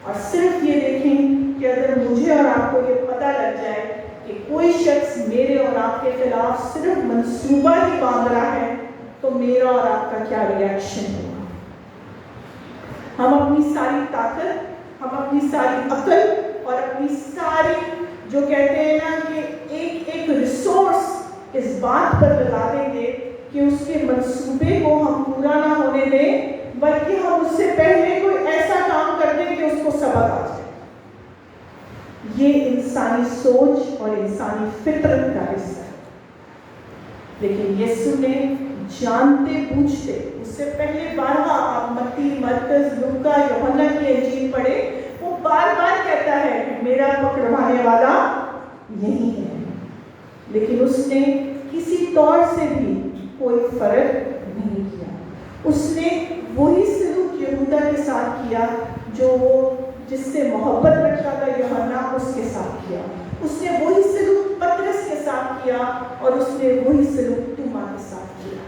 और सिर्फ ये देखें कि अगर मुझे और आपको ये पता लग जाए कि कोई शख्स मेरे और आपके खिलाफ सिर्फ मंसूबा ही बांध रहा है, तो मेरा और आपका क्या रिएक्शन होगा? हम अपनी सारी ताकत, हम अपनी सारी अकल और अपनी सारी, जो कहते हैं ना कि एक एक रिसोर्स इस बात पर लगा देंगे कि उसके मंसूबे को हम पूरा ना होने दें, बल्कि हम उससे पहले कोई ऐसा काम कर दें कि उसको सबक आ जाए। ये इंसानी सोच और इंसानी फितरत का हिस्सा है। लेकिन यीशु ने जानते बूझते, उससे पहले बार-बार आप मत्ती, मरकज, लूका, यूहन्ना की इंजील पढ़े, वो बार-बार कहता है कि मेरा पकड़वाने वाला यही है। लेकिन उसने किसी तौर से भी कोई फर्क नहीं किया। उसने वही सलूक यहूदा के साथ किया जो वो जिससे मोहब्बत रखता था यूहन्ना, उसके साथ किया। उसने वही सलूक पतरस के साथ किया और उसने वही सलूक तुमा के साथ किया।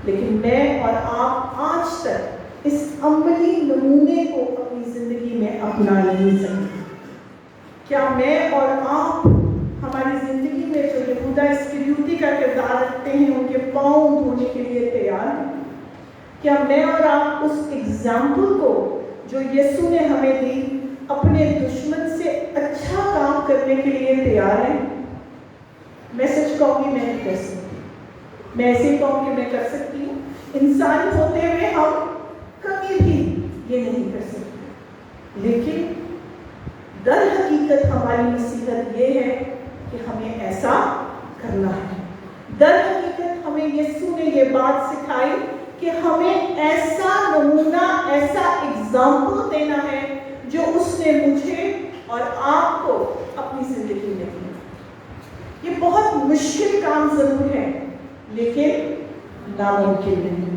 लेकिन मैं और आप आज तक इस अमली नमूने को अपनी जिंदगी में अपना नहीं सकते। क्या मैं और आप हमारी जिंदगी में जो यहूदा इस्करियोती का किरदार रखते हैं, उनके पांव धोने के लिए तैयार हैं? क्या मैं और आप उस एग्जाम्पल को जो यीशु ने हमें दी, अपने दुश्मन से अच्छा काम करने के लिए तैयार हैं? मैं सच कहूँगी, मैं नहीं कर सकती। मैं ऐसे ही कहूँगी मैं कर सकती हूँ। इंसान होते हुए हम कभी भी ये नहीं कर सकते। लेकिन दर हकीकत हमारी नसीहत ये है कि हमें ऐसा करना है। दर हकीकत हमें यीशु ने ये बात सिखाई کہ ہمیں ایسا نمونہ، ایسا اگزامپل دینا ہے جو اس نے مجھے اور آپ کو اپنی زندگی میں دیا۔ یہ بہت مشکل کام ضرور ہے لیکن ناممکن نہیں،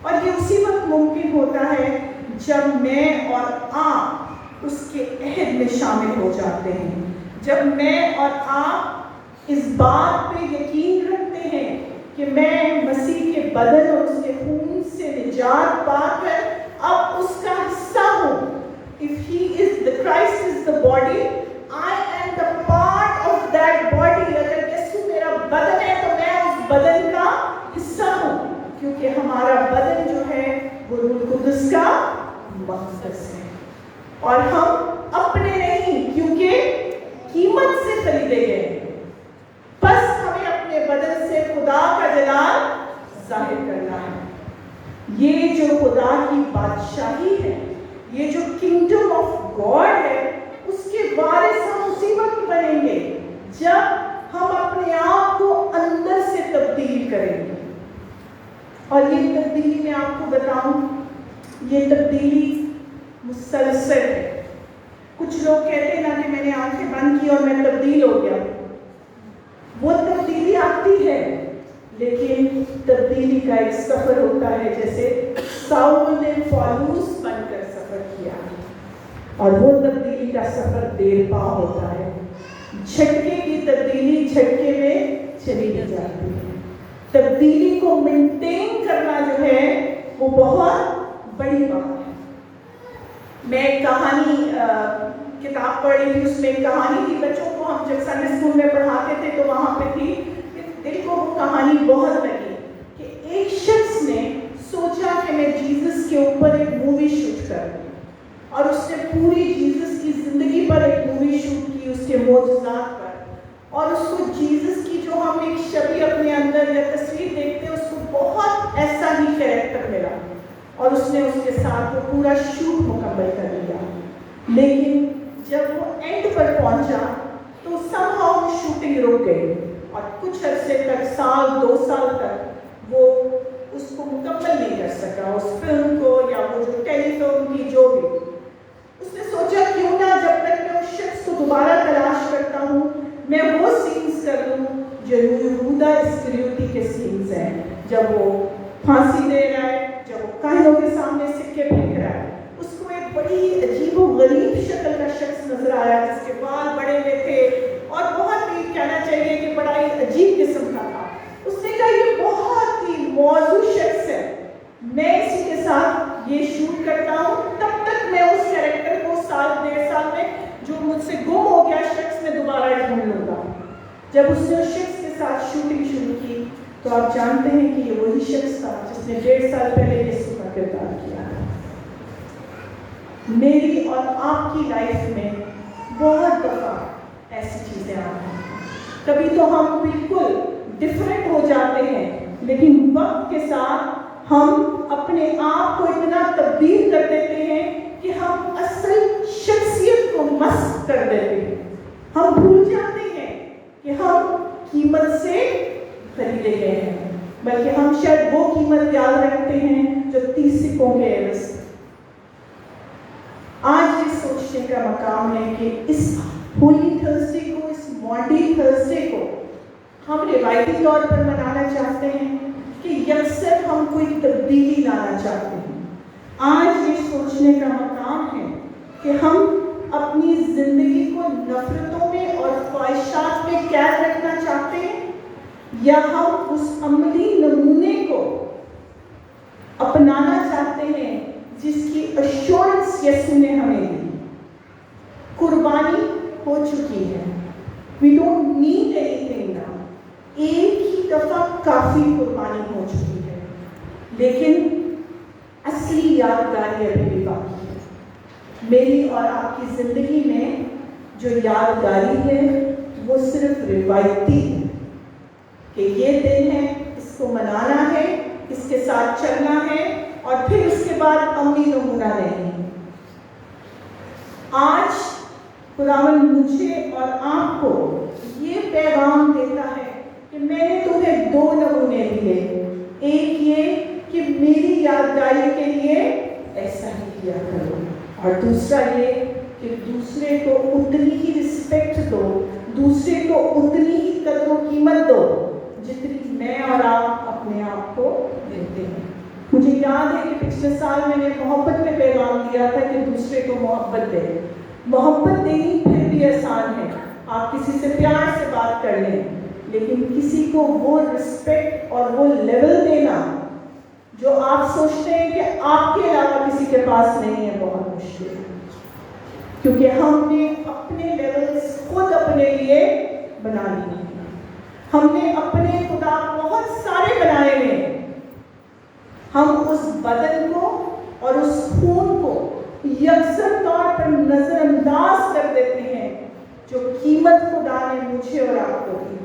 اور یہ اسی وقت ممکن ہوتا ہے جب میں اور آپ اس کے عہد میں شامل ہو جاتے ہیں، جب میں اور آپ اس بات پہ یقین رکھتے ہیں کہ میں مسیح کے بدن اور اس کے خون سے نجات پا کر اب اس کا حصہ ہوں۔ If he is the Christ is the body, I am the part of that body۔ اگر یسوع میرا بدن ہے تو میں اس بدن کا حصہ ہوں، کیونکہ ہمارا بدن جو ہے وہ روح القدس کا مقدس ہے، اور ہم اپنے نہیں کیونکہ قیمت سے خریدے گئے ہیں۔ بس ہمیں اپنے بدن سے خدا کا جلال ظاہر کرنا ہے۔ یہ جو خدا کی بادشاہی ہے، یہ جو کنگڈم آف گاڈ ہے، اس کے وارث ہم اسی وقت بنیں گے جب ہم اپنے آپ کو اندر سے تبدیل کریں گے۔ اور یہ تبدیلی میں آپ کو بتاؤں، یہ تبدیلی مسلسل ہے۔ کچھ لوگ کہتے ہیں نا کہ میں نے آنکھیں بند کی اور میں تبدیل ہو گیا، وہ تبدیلی آتی ہے، لیکن تبدیلی کا ایک سفر ہوتا ہے، جیسے ساؤل نے فالوس بن کر سفر کیا، اور وہ تبدیلی کا سفر دیر پا ہوتا ہے۔ جھٹکے کی تبدیلی جھٹکے میں چلی نہیں جاتی ہے۔ تبدیلی کو مینٹین کرنا جو ہے وہ بہت بڑی بات ہے۔ میں ایک کہانی کتاب پڑھ رہی تھی، اس میں ایک کہانی تھی، بچوں کو ہم جب سنڈے اسکول میں پڑھاتے تھے تو وہاں پہ تھی، دل کو وہ کہانی بہت لگی کہ ایک شخص نے سوچا کہ میں جیزس کے اوپر ایک مووی شوٹ کروں، اور اس نے پوری جیزس کی زندگی پر ایک مووی شوٹ کی، اس کے معجزات پر، اور اس کو جیزس کی جو ہم ایک شبیہ اپنے اندر یا تصویر دیکھتے ہیں، اس کو بہت ایسا ہی کریکٹر ملا، اور اس نے اس کے ساتھ وہ پورا شوٹ مکمل کر لیا۔ لیکن جب وہ اینڈ پر پہنچا تو سم ہاؤ وہ شوٹنگ رک گئی، اور کچھ عرصے تک، سال 2 سال تک وہ اس کو مکمل نہیں کر سکا، اس فلم کو یا وہ جو ٹیلی فلم کی جو بھی۔ اس نے سوچا کیوں نہ جب تک میں اس شخص کو دوبارہ تلاش کرتا ہوں، میں وہ سینز کر لوں جو یہودا اسکریوتی کے سینز ہیں، جب وہ پھانسی دے رہا ہے، جب وہ کاہنوں کے سامنے سکے پھینک رہا ہے۔ اس کو ایک بڑی عجیب و غریب شکل کا شخص نظر آیا، جس کے بال بڑے ہوئے تھے اور بہت ہی کہنا چاہیے کہ بڑا ہی عجیب قسم کا تھا۔ اس نے کہا یہ بہت ہی موضوع شخص ہے، میں اسی کے ساتھ یہ شوٹ کرتا ہوں، تب تک میں اس کیریکٹر کو سال 1.5 سال میں جو مجھ سے گم ہو گیا شخص میں دوبارہ ڈھونڈ لوں گا۔ جب اس نے اس شخص کے ساتھ شوٹنگ شروع کی تو آپ جانتے ہیں کہ یہ وہی شخص تھا جس نے 1.5 سال پہلے یسوع کا کردار کیا۔ میری اور آپ کی لائف میں بہت دفعہ ایسی چیزیں آتی ہیں، کبھی تو ہم بالکل ڈفرینٹ ہو جاتے ہیں، لیکن وقت کے ساتھ ہم اپنے آپ کو اتنا تبدیل کر دیتے ہیں کہ ہم اصل شخصیت کو مسخ کر دیتے ہیں۔ ہم بھول جاتے ہیں کہ ہم قیمت سے خریدے گئے ہیں، بلکہ ہم شاید وہ قیمت یاد رکھتے ہیں جو 30 سکوں کے عوض۔ آج یہ سوچنے کا مقام ہے کہ اس ہولی تھرسڈے کو، اس مانڈی تھرسڈے کو ہم روایتی طور پر منانا چاہتے ہیں کہ یکسر ہم کوئی تبدیلی لانا چاہتے ہیں۔ آج یہ سوچنے کا مقام ہے کہ ہم اپنی زندگی کو نفرتوں میں اور خواہشات میں قید رکھنا چاہتے ہیں، یا ہم اس عملی نمونے کو اپنانا چاہتے ہیں جس کی ایشورنس یسوع نے ہمیں دی۔ قربانی ہو چکی ہے، we don't need anything now۔ ایک ہی دفعہ کافی قربانی ہو چکی ہے، لیکن اصلی یادگاری ابھی بھی باقی ہے۔ میری اور آپ کی زندگی میں جو یادگاری ہے وہ صرف روایتی ہے کہ یہ دن ہے، اس کو منانا ہے، اس کے ساتھ چلنا ہے، اور پھر اس کے بعد عملی نمونہ نہیں۔ آج خداوند مجھے اور آپ کو یہ پیغام دیتا ہے کہ میں نے تمہیں 2 نمونے دیے، ایک یہ کہ दूसरा ये कि दूसरे को उतनी ही रिस्पेक्ट दो, दूसरे को उतनी ही कदर और कीमत दो जितनी मैं और आप अपने आप को देते हैं। मुझे याद है कि पिछले साल मैंने मोहब्बत में पैगाम दिया था कि दूसरे को मोहब्बत दे। मोहब्बत देनी फिर भी आसान है, आप किसी से प्यार से बात कर लें, लेकिन किसी को वो रिस्पेक्ट और वो लेवल देना जो आप सोचते हैं कि आपके अलावा किसी के पास नहीं है, बहुत मुश्किल है। क्योंकि हमने अपने लेवल्स खुद अपने लिए बना लिए हैं। हमने अपने खुदा बहुत सारे बनाए हुए हैं। हम उस बदन को और उस खून को यकसर तौर पर नजरअंदाज कर देते हैं जो कीमत खुदा ने मुझे और आपको दी,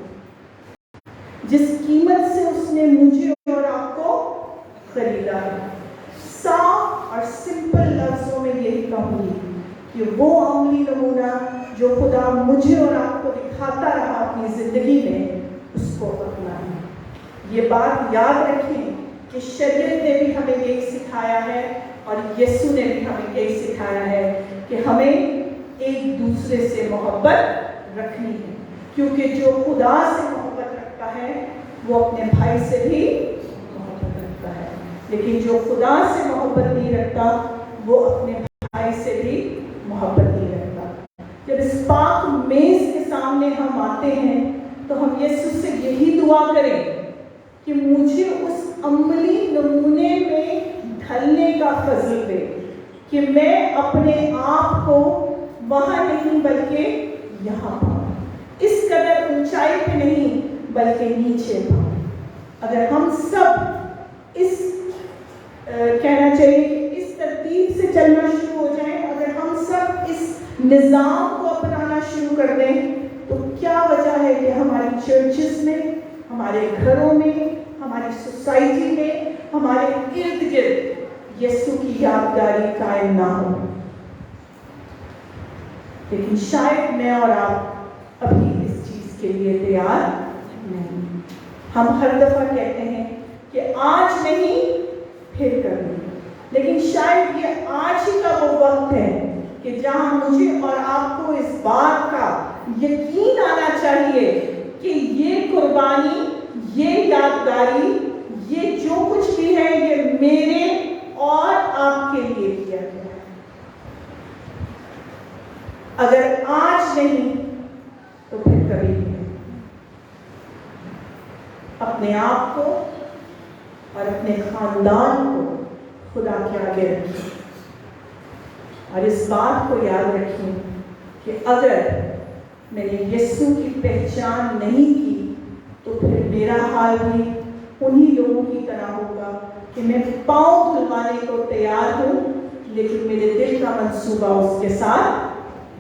जिस कीमत से उसने मुझे और आपको खरीदा है। साफ और सिंपल लफ्जों में यही कहूंगी कि वो अमली नमूना जो खुदा मुझे और आपको दिखाता रहा अपनी जिंदगी में, उसको अपनाएं। ये बात याद रखें कि शरीयत ने भी हमें यही सिखाया है और यीशु ने भी हमें यही सिखाया है कि हमें एक दूसरे से मोहब्बत रखनी है, क्योंकि जो खुदा से मोहब्बत रखता है वो अपने भाई से भी मोहब्बत रखता है, लेकिन जो खुदा से मोहब्बत नहीं रखता वो अपने भाई से भी मोहब्बत नहीं रखता। जब इस पाक मेज के सामने हम आते हैं तो हम यीशु से यही दुआ करें कि मुझे उस अमली नमूने में ढलने का फजल दे कि मैं अपने आप को वहाँ नहीं बल्कि यहाँ पाऊँ, इस कदर ऊंचाई पे नहीं बल्कि नीचे पाऊँ। अगर हम सब इस कहना चाहिए कि इस तरतीब से चलना शुरू हो जाए, अगर हम सब इस निज़ाम को अपनाना शुरू कर दें, तो क्या वजह है कि हमारी चर्चेस में, हमारे घरों में, हमारी सोसाइटी में, हमारे इर्द गिर्द यीशु की यादगारी कायम ना हो। लेकिन शायद मैं और आप अभी इस चीज के लिए तैयार नहीं। हम हर दफा कहते हैं कि आज नहीं फिर करेंगे, लेकिन शायद ये आज ही का वो वक्त है कि जहां मुझे और आपको इस बात का यकीन आना चाहिए कि ये कुर्बानी, ये यादगारी, ये जो कुछ भी है, ये मेरे और आपके लिए किया गया है। अगर आज नहीं तो फिर कभी नहीं। अपने आप को और अपने खानदान को खुदा के आगे रखिए और इस बात को याद रखिए कि अगर मैंने यीशु की पहचान नहीं की तो फिर मेरा हाल भी उन्हीं लोगों की तरह होगा कि मैं पांव धुलवाने को तैयार हूं, लेकिन मेरे दिल का मंसूबा उसके साथ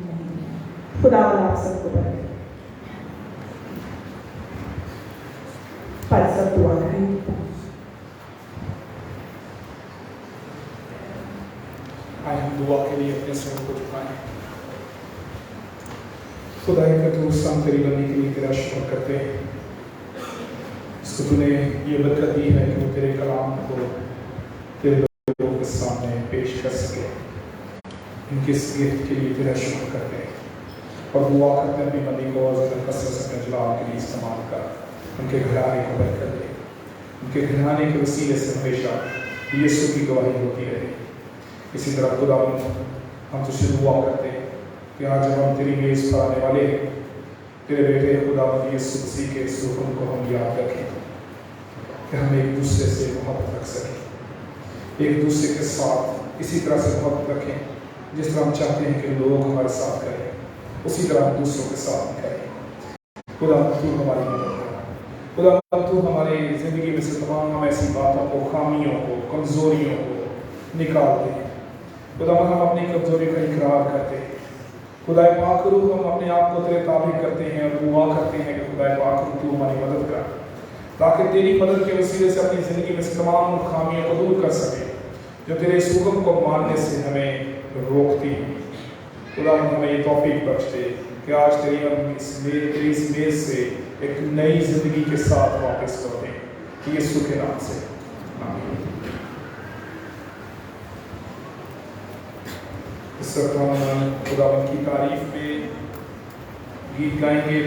नहीं। खुदा आप सबको बरकत। पर सब दुआ करें। आए हम दुआ के लिए अपने सर को झुकाएं। खुदा का तू हम तेरी बंदी के लिए तेरा शुक्र करते हैं। इसको तूने ये बरकत दी है कि वो तेरे कलाम को तेरे लोगों के सामने पेश कर सके। इनके इस गिफ्ट के लिए तेरा शुक्र करते हैं और दुआ करते हैं अपनी बंदी को कसरत से जलाल के लिए इस्तेमाल कर, उनके घराने को बरकत दे, उनके घराने के वसीले से हमेशा यीशु की गवाही होती रहे। इसी तरह खुदा हम तुझसे दुआ करते हैं कि आज जब हम तेरी मेज़ पर आने वाले हैं, तेरे बेटे खुदा यीशु मसीह के इस हुक्म को हम याद रखें कि हम एक दूसरे से मोहब्बत रख सकें, एक दूसरे के साथ इसी तरह से मोहब्बत रखें जिस तरह हम चाहते हैं कि लोग हमारे साथ करें, उसी तरह हम दूसरों के साथ करें। खुदा तू हमारी मदद कर, खुदा तू हमारी ज़िंदगी में से तमाम ऐसी बातों को, खामियों को, कमज़ोरियों को निकाल दे। खुदा हम अपनी कमज़ोरी का इकरार करते हैं। खुदा पाक रूह हम अपने आप को तेरे ताबे करते हैं और दुआ करते हैं कि खुदा पाक रूह तू हमारी मदद कर, ताकि तेरी मदद के वसीले से अपनी ज़िंदगी में से तमाम खामियों को दूर कर सके जो तेरे इस हुक्म को मानने से हमें रोकती हैं। खुदा हमें ये तौफीक बख्श दे कि आज तेरी इस मेज़ से एक नई ज़िंदगी के साथ वापस लौटें, यीशु के नाम से आमीन। इस वक्त हम खुदावंद की तारीफ में गीत गाएंगे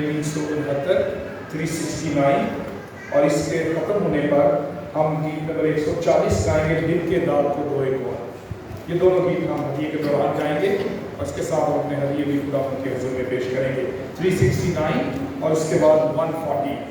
369 और इसके ख़त्म होने पर हम गीत नंबर 140 गाएंगे दिल के दाग को धोए को। ये दोनों गीत हम हदिये के दौरान गाएंगे और इसके साथ हम अपने हदिये भी खुदावंद के हुज़ूर में पेश करेंगे। 369 और उसके बाद 140।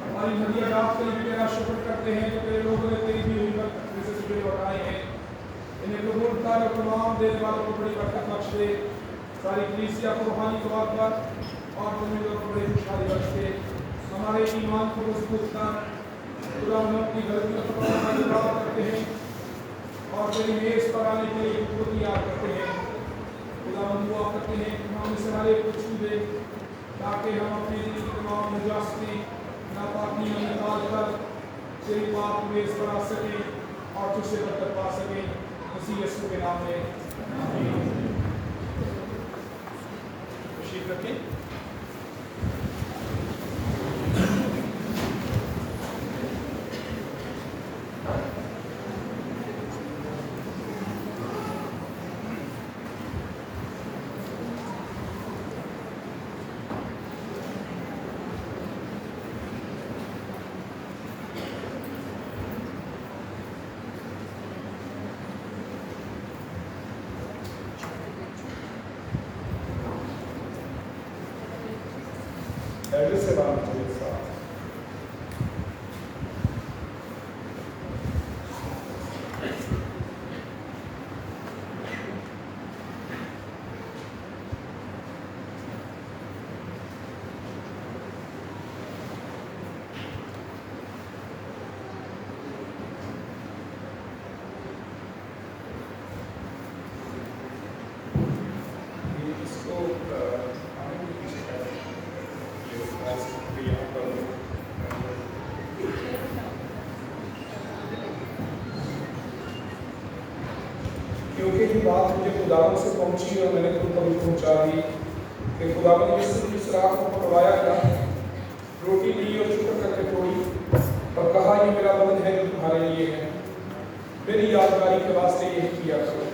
اور ان ہدیات کے لیے تیرا شکر کرتے ہیں کہ تیرے لوگوں نے تیری دی ہوئی برکت سے تجھے لوٹائے ہیں. انہیں قبول کر اور تمام دینے والوں کو بڑی برکت بخش دے. ساری کلیسیا کو روحانی طور پر اور تمہیں لوگ کو بڑی خوشحالی بخش دے. ہمارے ایمان کو مضبوط کر. خدا ہم اپنی غلطیوں کو اقرار کرتے ہیں اور تیری میز پر آنے کے لیے خود تیار کرتے ہیں. خدا ہم دعا کرتے ہیں کہ ہم اس سارے کو چھو دے تاکہ ہم اپنے دل کی تمام نجاستی ناپاکیاں نکال کر تیری پاک میز پر آ سکیں اور تجھ سے برکت پا سکیں. مسیح یسوع کے نام میں آمین. تشریف رکھیں. ایڈریس سے بات چلیے ساتھ. اس کو کیونکہ یہ بات مجھے خداوند سے پہنچی اور میں نے خود کبھی پہنچا دی کہ خداوند نے جس راہ کو پکڑوایا تھا, روٹی لی اور شکر کر کے توڑی اور کہا یہ میرا بدن ہے جو تمہارے لیے ہے, میری یادگاری کے واسطے یہی کیا کرو.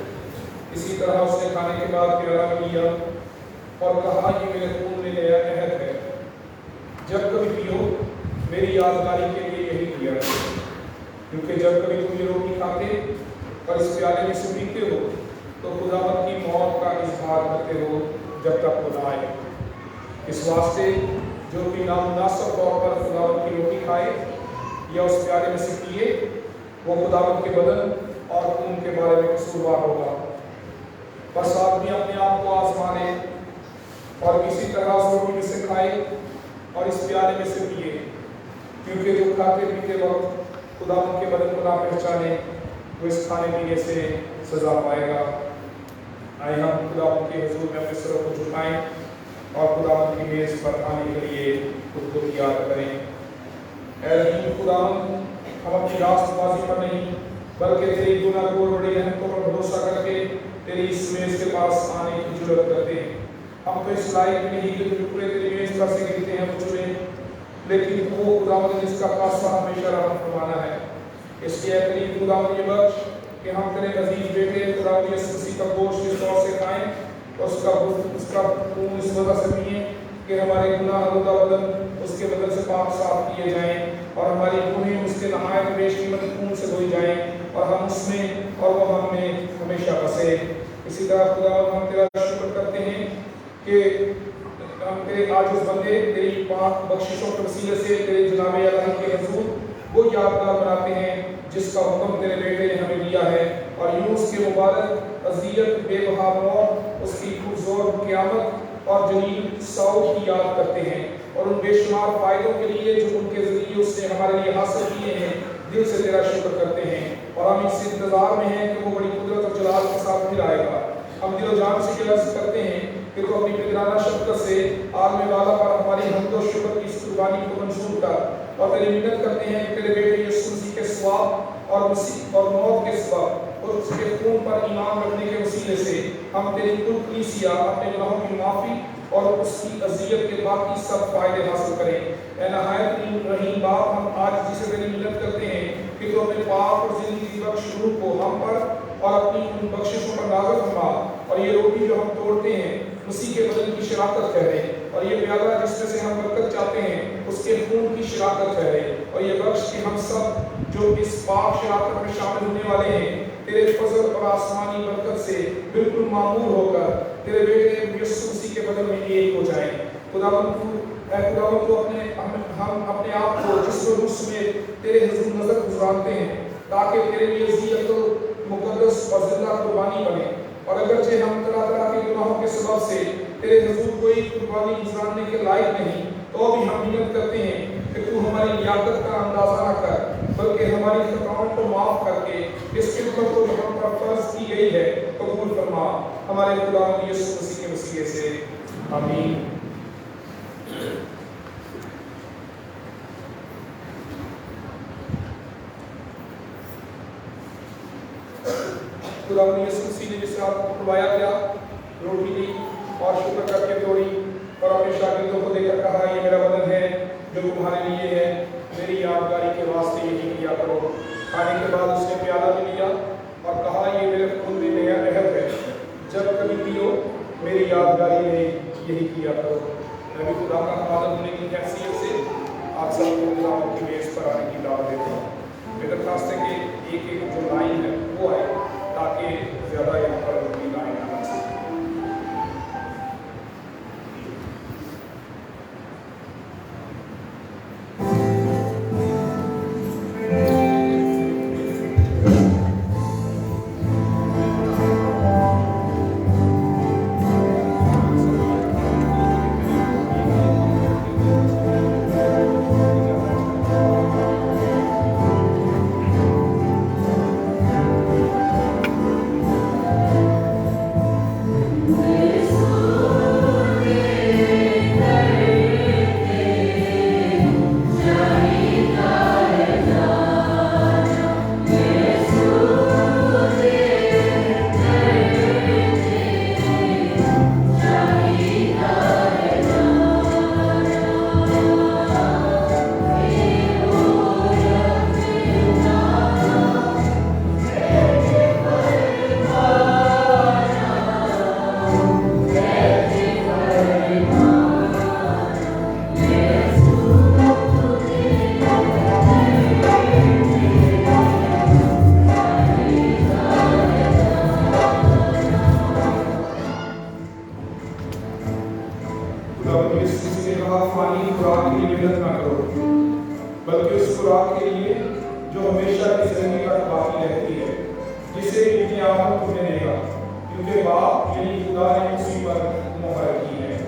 اسی طرح اس نے کھانے کے بعد پیالہ لیا اور کہا یہ میرے خون میں نیا عہد ہے, جب کبھی پیو میری یادگاری کے لیے یہی کیا کرو. کیونکہ جب کبھی تم یہ روٹی کھاتے اور اس پیالے میں سے پیتے ہو تو خداوند کی موت کا اظہار کرتے ہو جب تک وہ نہ آئے. اس واسطے جو بھی نامناسب طور پر خداوند کی روٹی کھائے یا اس پیالے میں سے پیے وہ خداوند کے بدن اور خون کے بارے میں قصوروار ہوگا. بس آدمی اپنے آپ کو آزما لے اور اسی طرح اس روٹی میں سے کھائے اور اس پیالے میں سے پیے, کیونکہ جو کھاتے پیتے وقت خداوند کے بدن کو نہ پہچانے وہ اس کھانے پینے سے سزا پائے گا. آئے ہم خداوند کے حضور میں اپنے سروں کو جھکائیں اور خداوند کی میز پر آنے کے لیے خود کو تیار کریں. اے رحیم خداوند, ہم اپنی راست بازی پر نہیں بلکہ تیری گناہ گور بڑی رحمتوں پر بھروسہ کر کے تیری اس میز کے پاس آنے کی جرات کرتے ہیں. ہم تو اس لائق نہیں کہ جو ٹکڑے تیری میز پر سے گرتے ہیں وہ چلیں, لیکن وہ خداوند جس کا خاصہ ہمیشہ رحم فرمانا ہے. اس لیے کریم خداوند یہ بخش کہ ہم تیرے عزیز بیٹے خداوند یسوع مسیح کا گوشت اس طور سے کھائیں اور اس کا خون اس وجہ سے پئیں کہ ہمارے گناہ آلودہ بدن اس کے بدن سے پاک صاف کیے جائیں اور ہماری روحیں اس کے نہایت بیش قیمت خون سے دھوئی جائیں اور ہم اس میں اور وہ ہم میں ہمیشہ بسے. اسی طرح خداوند ہم تیرا شکر کرتے ہیں کہ ہم تیرے عاجز بندے تیری پاک بخششوں کے وسیلے سے تیرے جناب الہی کے حضور وہ یادگار بناتے ہیں جس کا حکم تیرے بیٹے نے ہمیں دیا ہے, اور یوں اس کے مبارک اذیت بے بہا موت اس کی پرزور قیامت اور جلیل صعود کی یاد کرتے ہیں اور ان بے شمار فائدوں کے لیے جو ان کے ذریعے اس نے ہمارے لیے حاصل کیے ہیں دل سے تیرا شکر کرتے ہیں. اور ہم اس انتظار میں ہیں کہ وہ بڑی قدرت اور جلال کے ساتھ پھر آئے گا. ہم دل و جان سے یہ عرض کرتے ہیں کہ تو اپنی پدرانہ شفقت سے عالم والا پر ہماری حمد و شکر کی اس قربانی کو منظور کر اور تیری منت کرتے ہیں کہ تیرے بیٹے یسوع مسیح کے ثواب اور مسیح اور موت کے سبب اور اس کے خون پر ایمان رکھنے کے وسیلے سے ہم تیری کل کلیسیا اپنے گناہوں کی معافی اور اس کی اذیت کے باقی سب فائدے حاصل کریں. اے نہایت رحیم باپ, ہم آج جسے تیری منت کرتے ہیں کہ تو اپنے پاک اور زندگی بخش روح کو ہم پر اور اپنی ان بخششوں پر نازل فرما, اور یہ روٹی جو ہم توڑتے ہیں مسیح کے بدن کی شراکت ٹھہرے, اور یہ پیالہ جس میں سے ہم برکت چاہتے ہیں اس کے خون کی شراکت ٹھہرے, اور یہ بخش کہ ہم سب جو اس پاک شراکت میں شامل ہونے والے ہیں تیرے فضل اور آسمانی برکت سے بالکل معمور ہو کر تیرے بیٹے یسوع مسیح کے بدن میں ایک ہو جائیں. خداوند اے خداوند تو ہم اپنے آپ کو جسم و روح میں تیرے حضور نظر گزارتے ہیں تاکہ تیرے لیے ذیت مقدس اور زندہ قربانی بنے، اور اگرچہ ہم طرح طرح کے گناہوں کے سبب سے تیرے حضور کوئی قربانی گزارنے کے لائق نہیں، تو بھی ہم نیت کرتے ہیں کہ تو ہماری لیاقت کا اندازہ نہ کر بلکہ ہماری خطاؤں کو معاف کر کے اس خدمت کو جو ہم پر فرض کی گئی ہے قبول فرما، ہمارے خداوند یسوع مسیح کے وسیلے سے آمین۔ خداوند یسوع مسیح نے جس رات کو کھلوایا گیا، روٹی لی اور شکر کر کے توڑی اور اپنے شاگردوں کو دے کر کہا، یہ میرا بدن ہے جو تمہارے لیے ہے، میری یادگاری کے واسطے یہی کیا کرو۔ کھانے کے بعد اس نے پیالہ بھی لیا اور کہا، یہ میرے خون میں نیا عہد ہے، جب کبھی پیو میری یادگاری میں یہی کیا کرو۔ میں بھی خدا کا خادم ہونے کی حیثیت سے آپ سب کو خداوند کی میز پر آنے کی دعوت دیتا ہوں۔ میں درخواست ہے کہ ایک ایک جو لائن ہے وہ آئے تاکہ زیادہ یہاں پر اپنی لائن آنا سکے۔ بلکہ اس خوراک کے لیے جو ہمیشہ کی زندگی تک باقی رہتی ہے، جسے ابن آدم تمہیں دے گا، کیونکہ باپ یعنی خدا نے اسی پر مہر کی ہے۔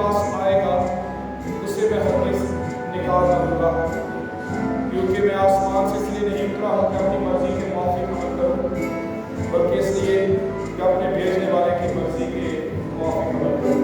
पास आएगा उसे मैं हरगिज़ निकाल न दूंगा, क्योंकि मैं आसमान से इसलिए नहीं उतरा हूँ कि अपनी मर्जी के मुआफिक अमल करूँ, बल्कि इसलिए कि अपने भेजने वाले की मर्जी के मुआफिक अमल करूँ।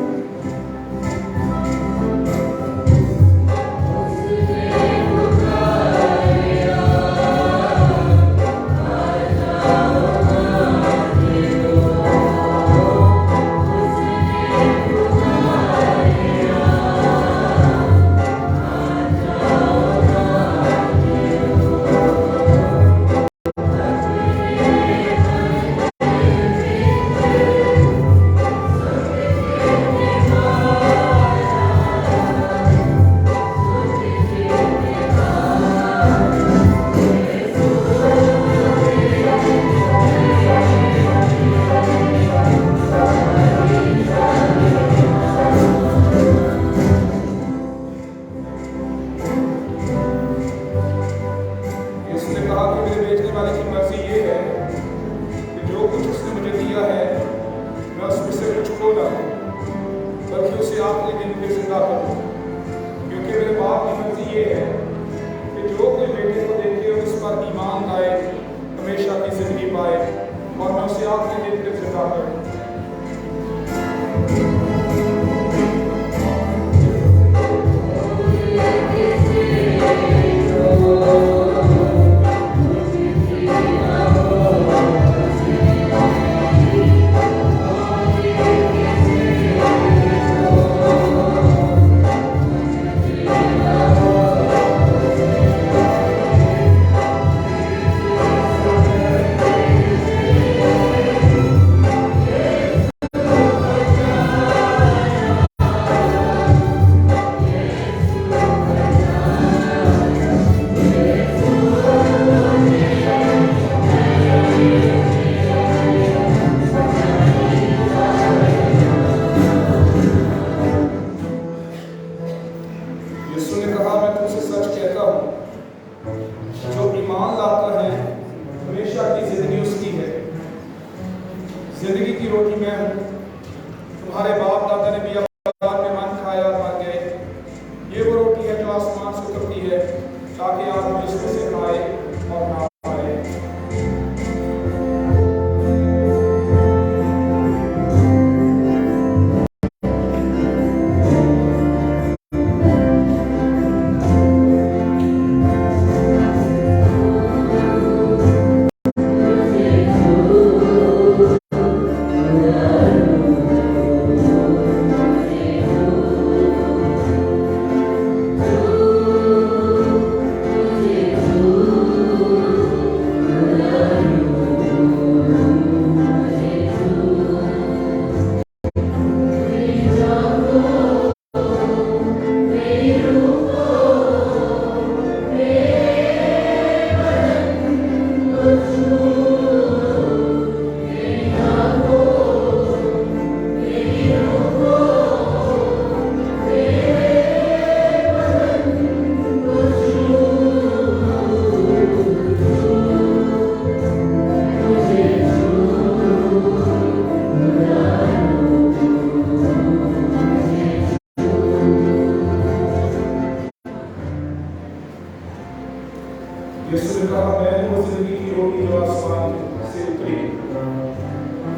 यीशु ने कहा, मैं हूँ जिंदगी की रोटी जो आसमान से उतरी।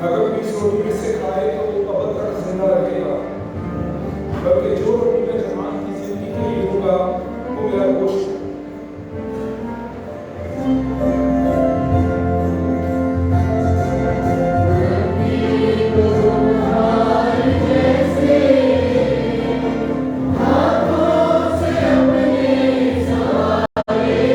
अगर कोई इस रोटी में से खाए तो वो अब तक जिंदा रहेगा, बल्कि जो रोटी मैं जहान की जिंदगी के लिए दूंगा वो मेरा गोश्त है। Amen.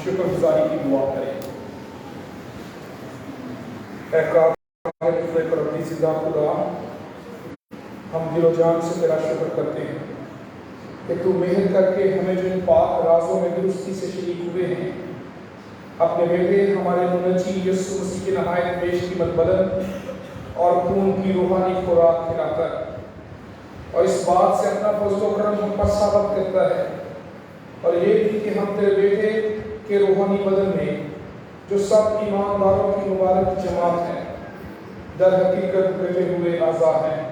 शुक्र गुजारी की दुआ करें। करती सीधा खुदा, हम दिलो जान से तेरा शुक्र करते हैं कि तू मेहर करके हमें जो इन पाक राजों में दुरुस्ती से शरीक हुए हैं, अपने बेटे हमारे मुनजी यीशु मसीह के नहायत बेशकीमत बदन और खून की रूहानी खुराक खिलाकर और इस बात से अपना फजल करम हम पर साबित करता है और ये भी कि हम तेरे बेटे के रूहानी बदन में जो सब ईमानदारों की मुबारक जमात है दर हकीकत बैठे हुए आज़ाद हैं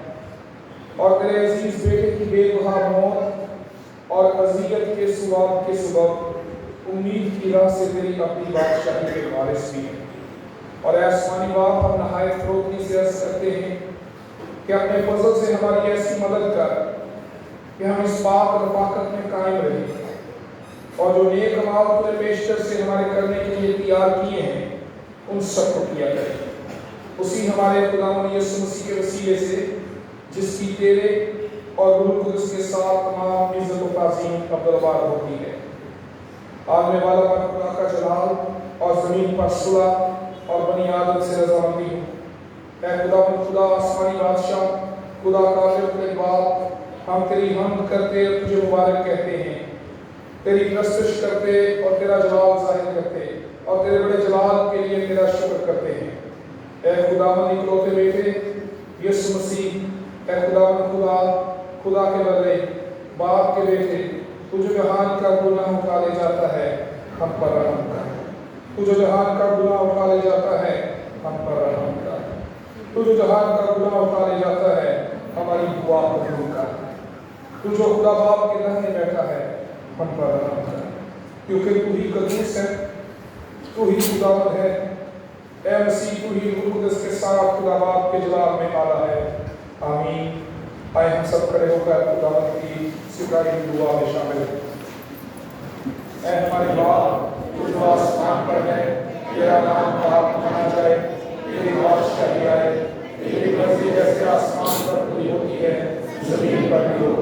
और तेरे अजीज बेटे की बेगुनाह मौत और अज़ियत के सबब उम्मीद की राह से तेरी अपनी बादशाही के वारिस भी हैं। और आसमानी बाप, हम नहायत फरोख्ती से अर्ज़ करते हैं कि अपने फजल से हमारी ऐसी मदद कर कि हम इस पाक रफाकत में कायम रहें और जो नेक अमाल तूने पेशकर से हमारे करने के लिए तैयार किए हैं उन सबको किया करें। उसी हमारे खुदावंद यीशु मसीह के वसीले से जिसकी तेरे और रूह कुदस के साथ तमाम इज्जत व ताज़ीम अब्दुलबार होती है। आदम वाला पर खुदा का जलाल और ज़मीन पर सुलह और बनी आदम से रज़ामंदी हूँ। ऐ खुदावंद खुदा, आसमानी बादशाह, खुदा कादिर के बाद हम तेरी हमद करते तुझे मुबारक कहते हैं, तेरी प्रस्तुश करते और तेरा जलाल जाहिर करते और तेरे बड़े जलाल के लिए तेरा शुक्र करते हैं। ऐ खुदावंद इकलौते बेटे यीशु मसीह, ऐ खुदावंद खुदा, खुदा के बदले बाप के बेटे, तू जो जहान का गुनाह उठा ले जाता है हम पर रहम कर। तू जो जहान का गुनाह उठा ले जाता है हम पर रहम कर। तू जो जहान का गुनाह उठा ले जाता है हमारी दुआ कबूल कर। तू जो खुदा बाप के दाहिने बैठा है हम पर रहम कर, क्योंकि तू ही कदूस है, तू ही खुदावंद है। ऐ मसीह, तू ही रूह कुदस के साथ खुदा बाप के जलाल में आला है। आमीन। आए हम सब खड़े होकर खुदावंद की सिखाई हुई दुआ में शामिल हैं। ऐ हमारे बाप तू जो आसमान पर है, तेरा नाम पाक माना जाए, तेरी बादशाही आए, तेरी मर्जी जैसे आसमान पर पूरी होती है जमीन पर भी हो।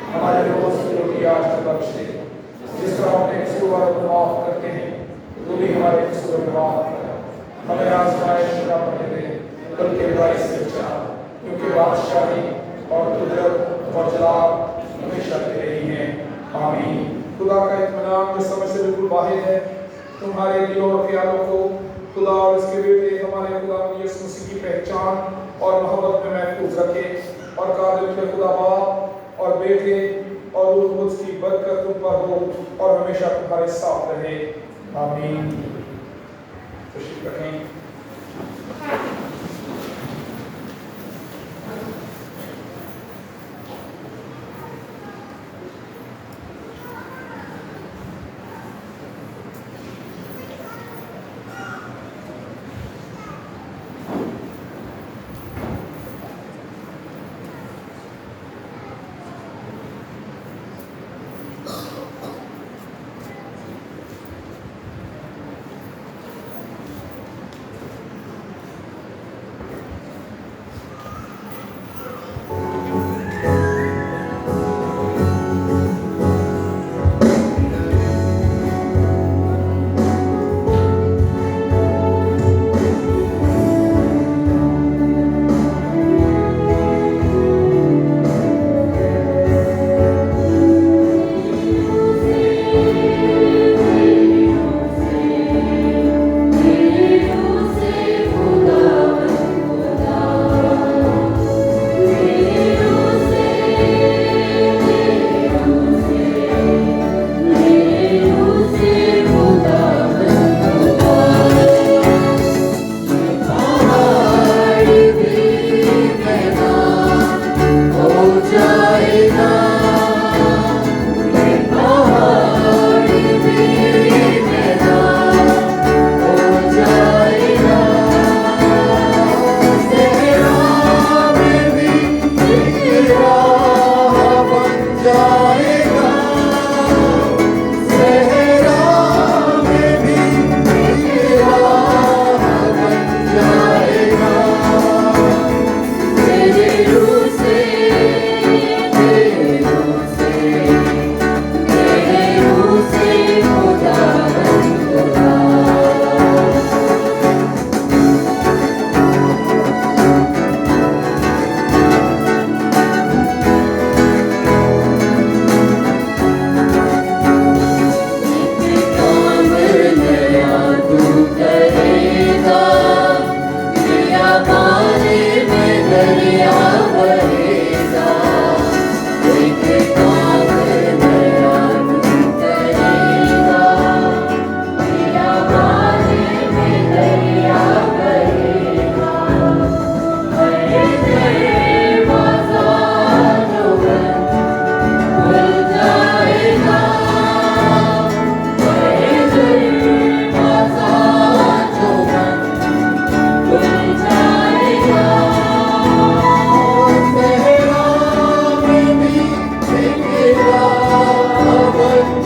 हमारे रोज की रोटी आज हमें बख्श दे, जिस तरह अपने कसूरवारों को माफ करते हैं तू भी हमारे कसूर माफ कर। हमें आज़माइश न पड़ने दे, बल्कि बुराई से बचा, क्योंकि बादशाही और कुदरत और जलाल हमेशा तेरे ही हैं। आमीन। खुदा का इत्मीनान जो समझ से बिल्कुल बाहर है, तुम्हारे दिलों और ख्यालों को खुदा और इसके बेटे हमारे खुदा यीशु मसीह की पहचान और मोहब्बत में महफूज रखे और कादिर के खुदा बाप और बेटे और रूह कुद्स की बरकत तुम पर हो और हमेशा तुम्हारे साथ रहे। आमीन। तशरीफ रखें।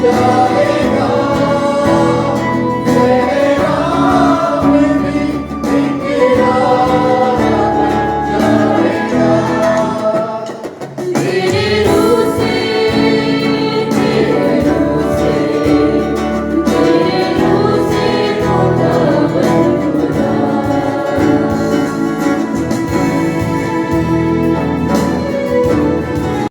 प्यार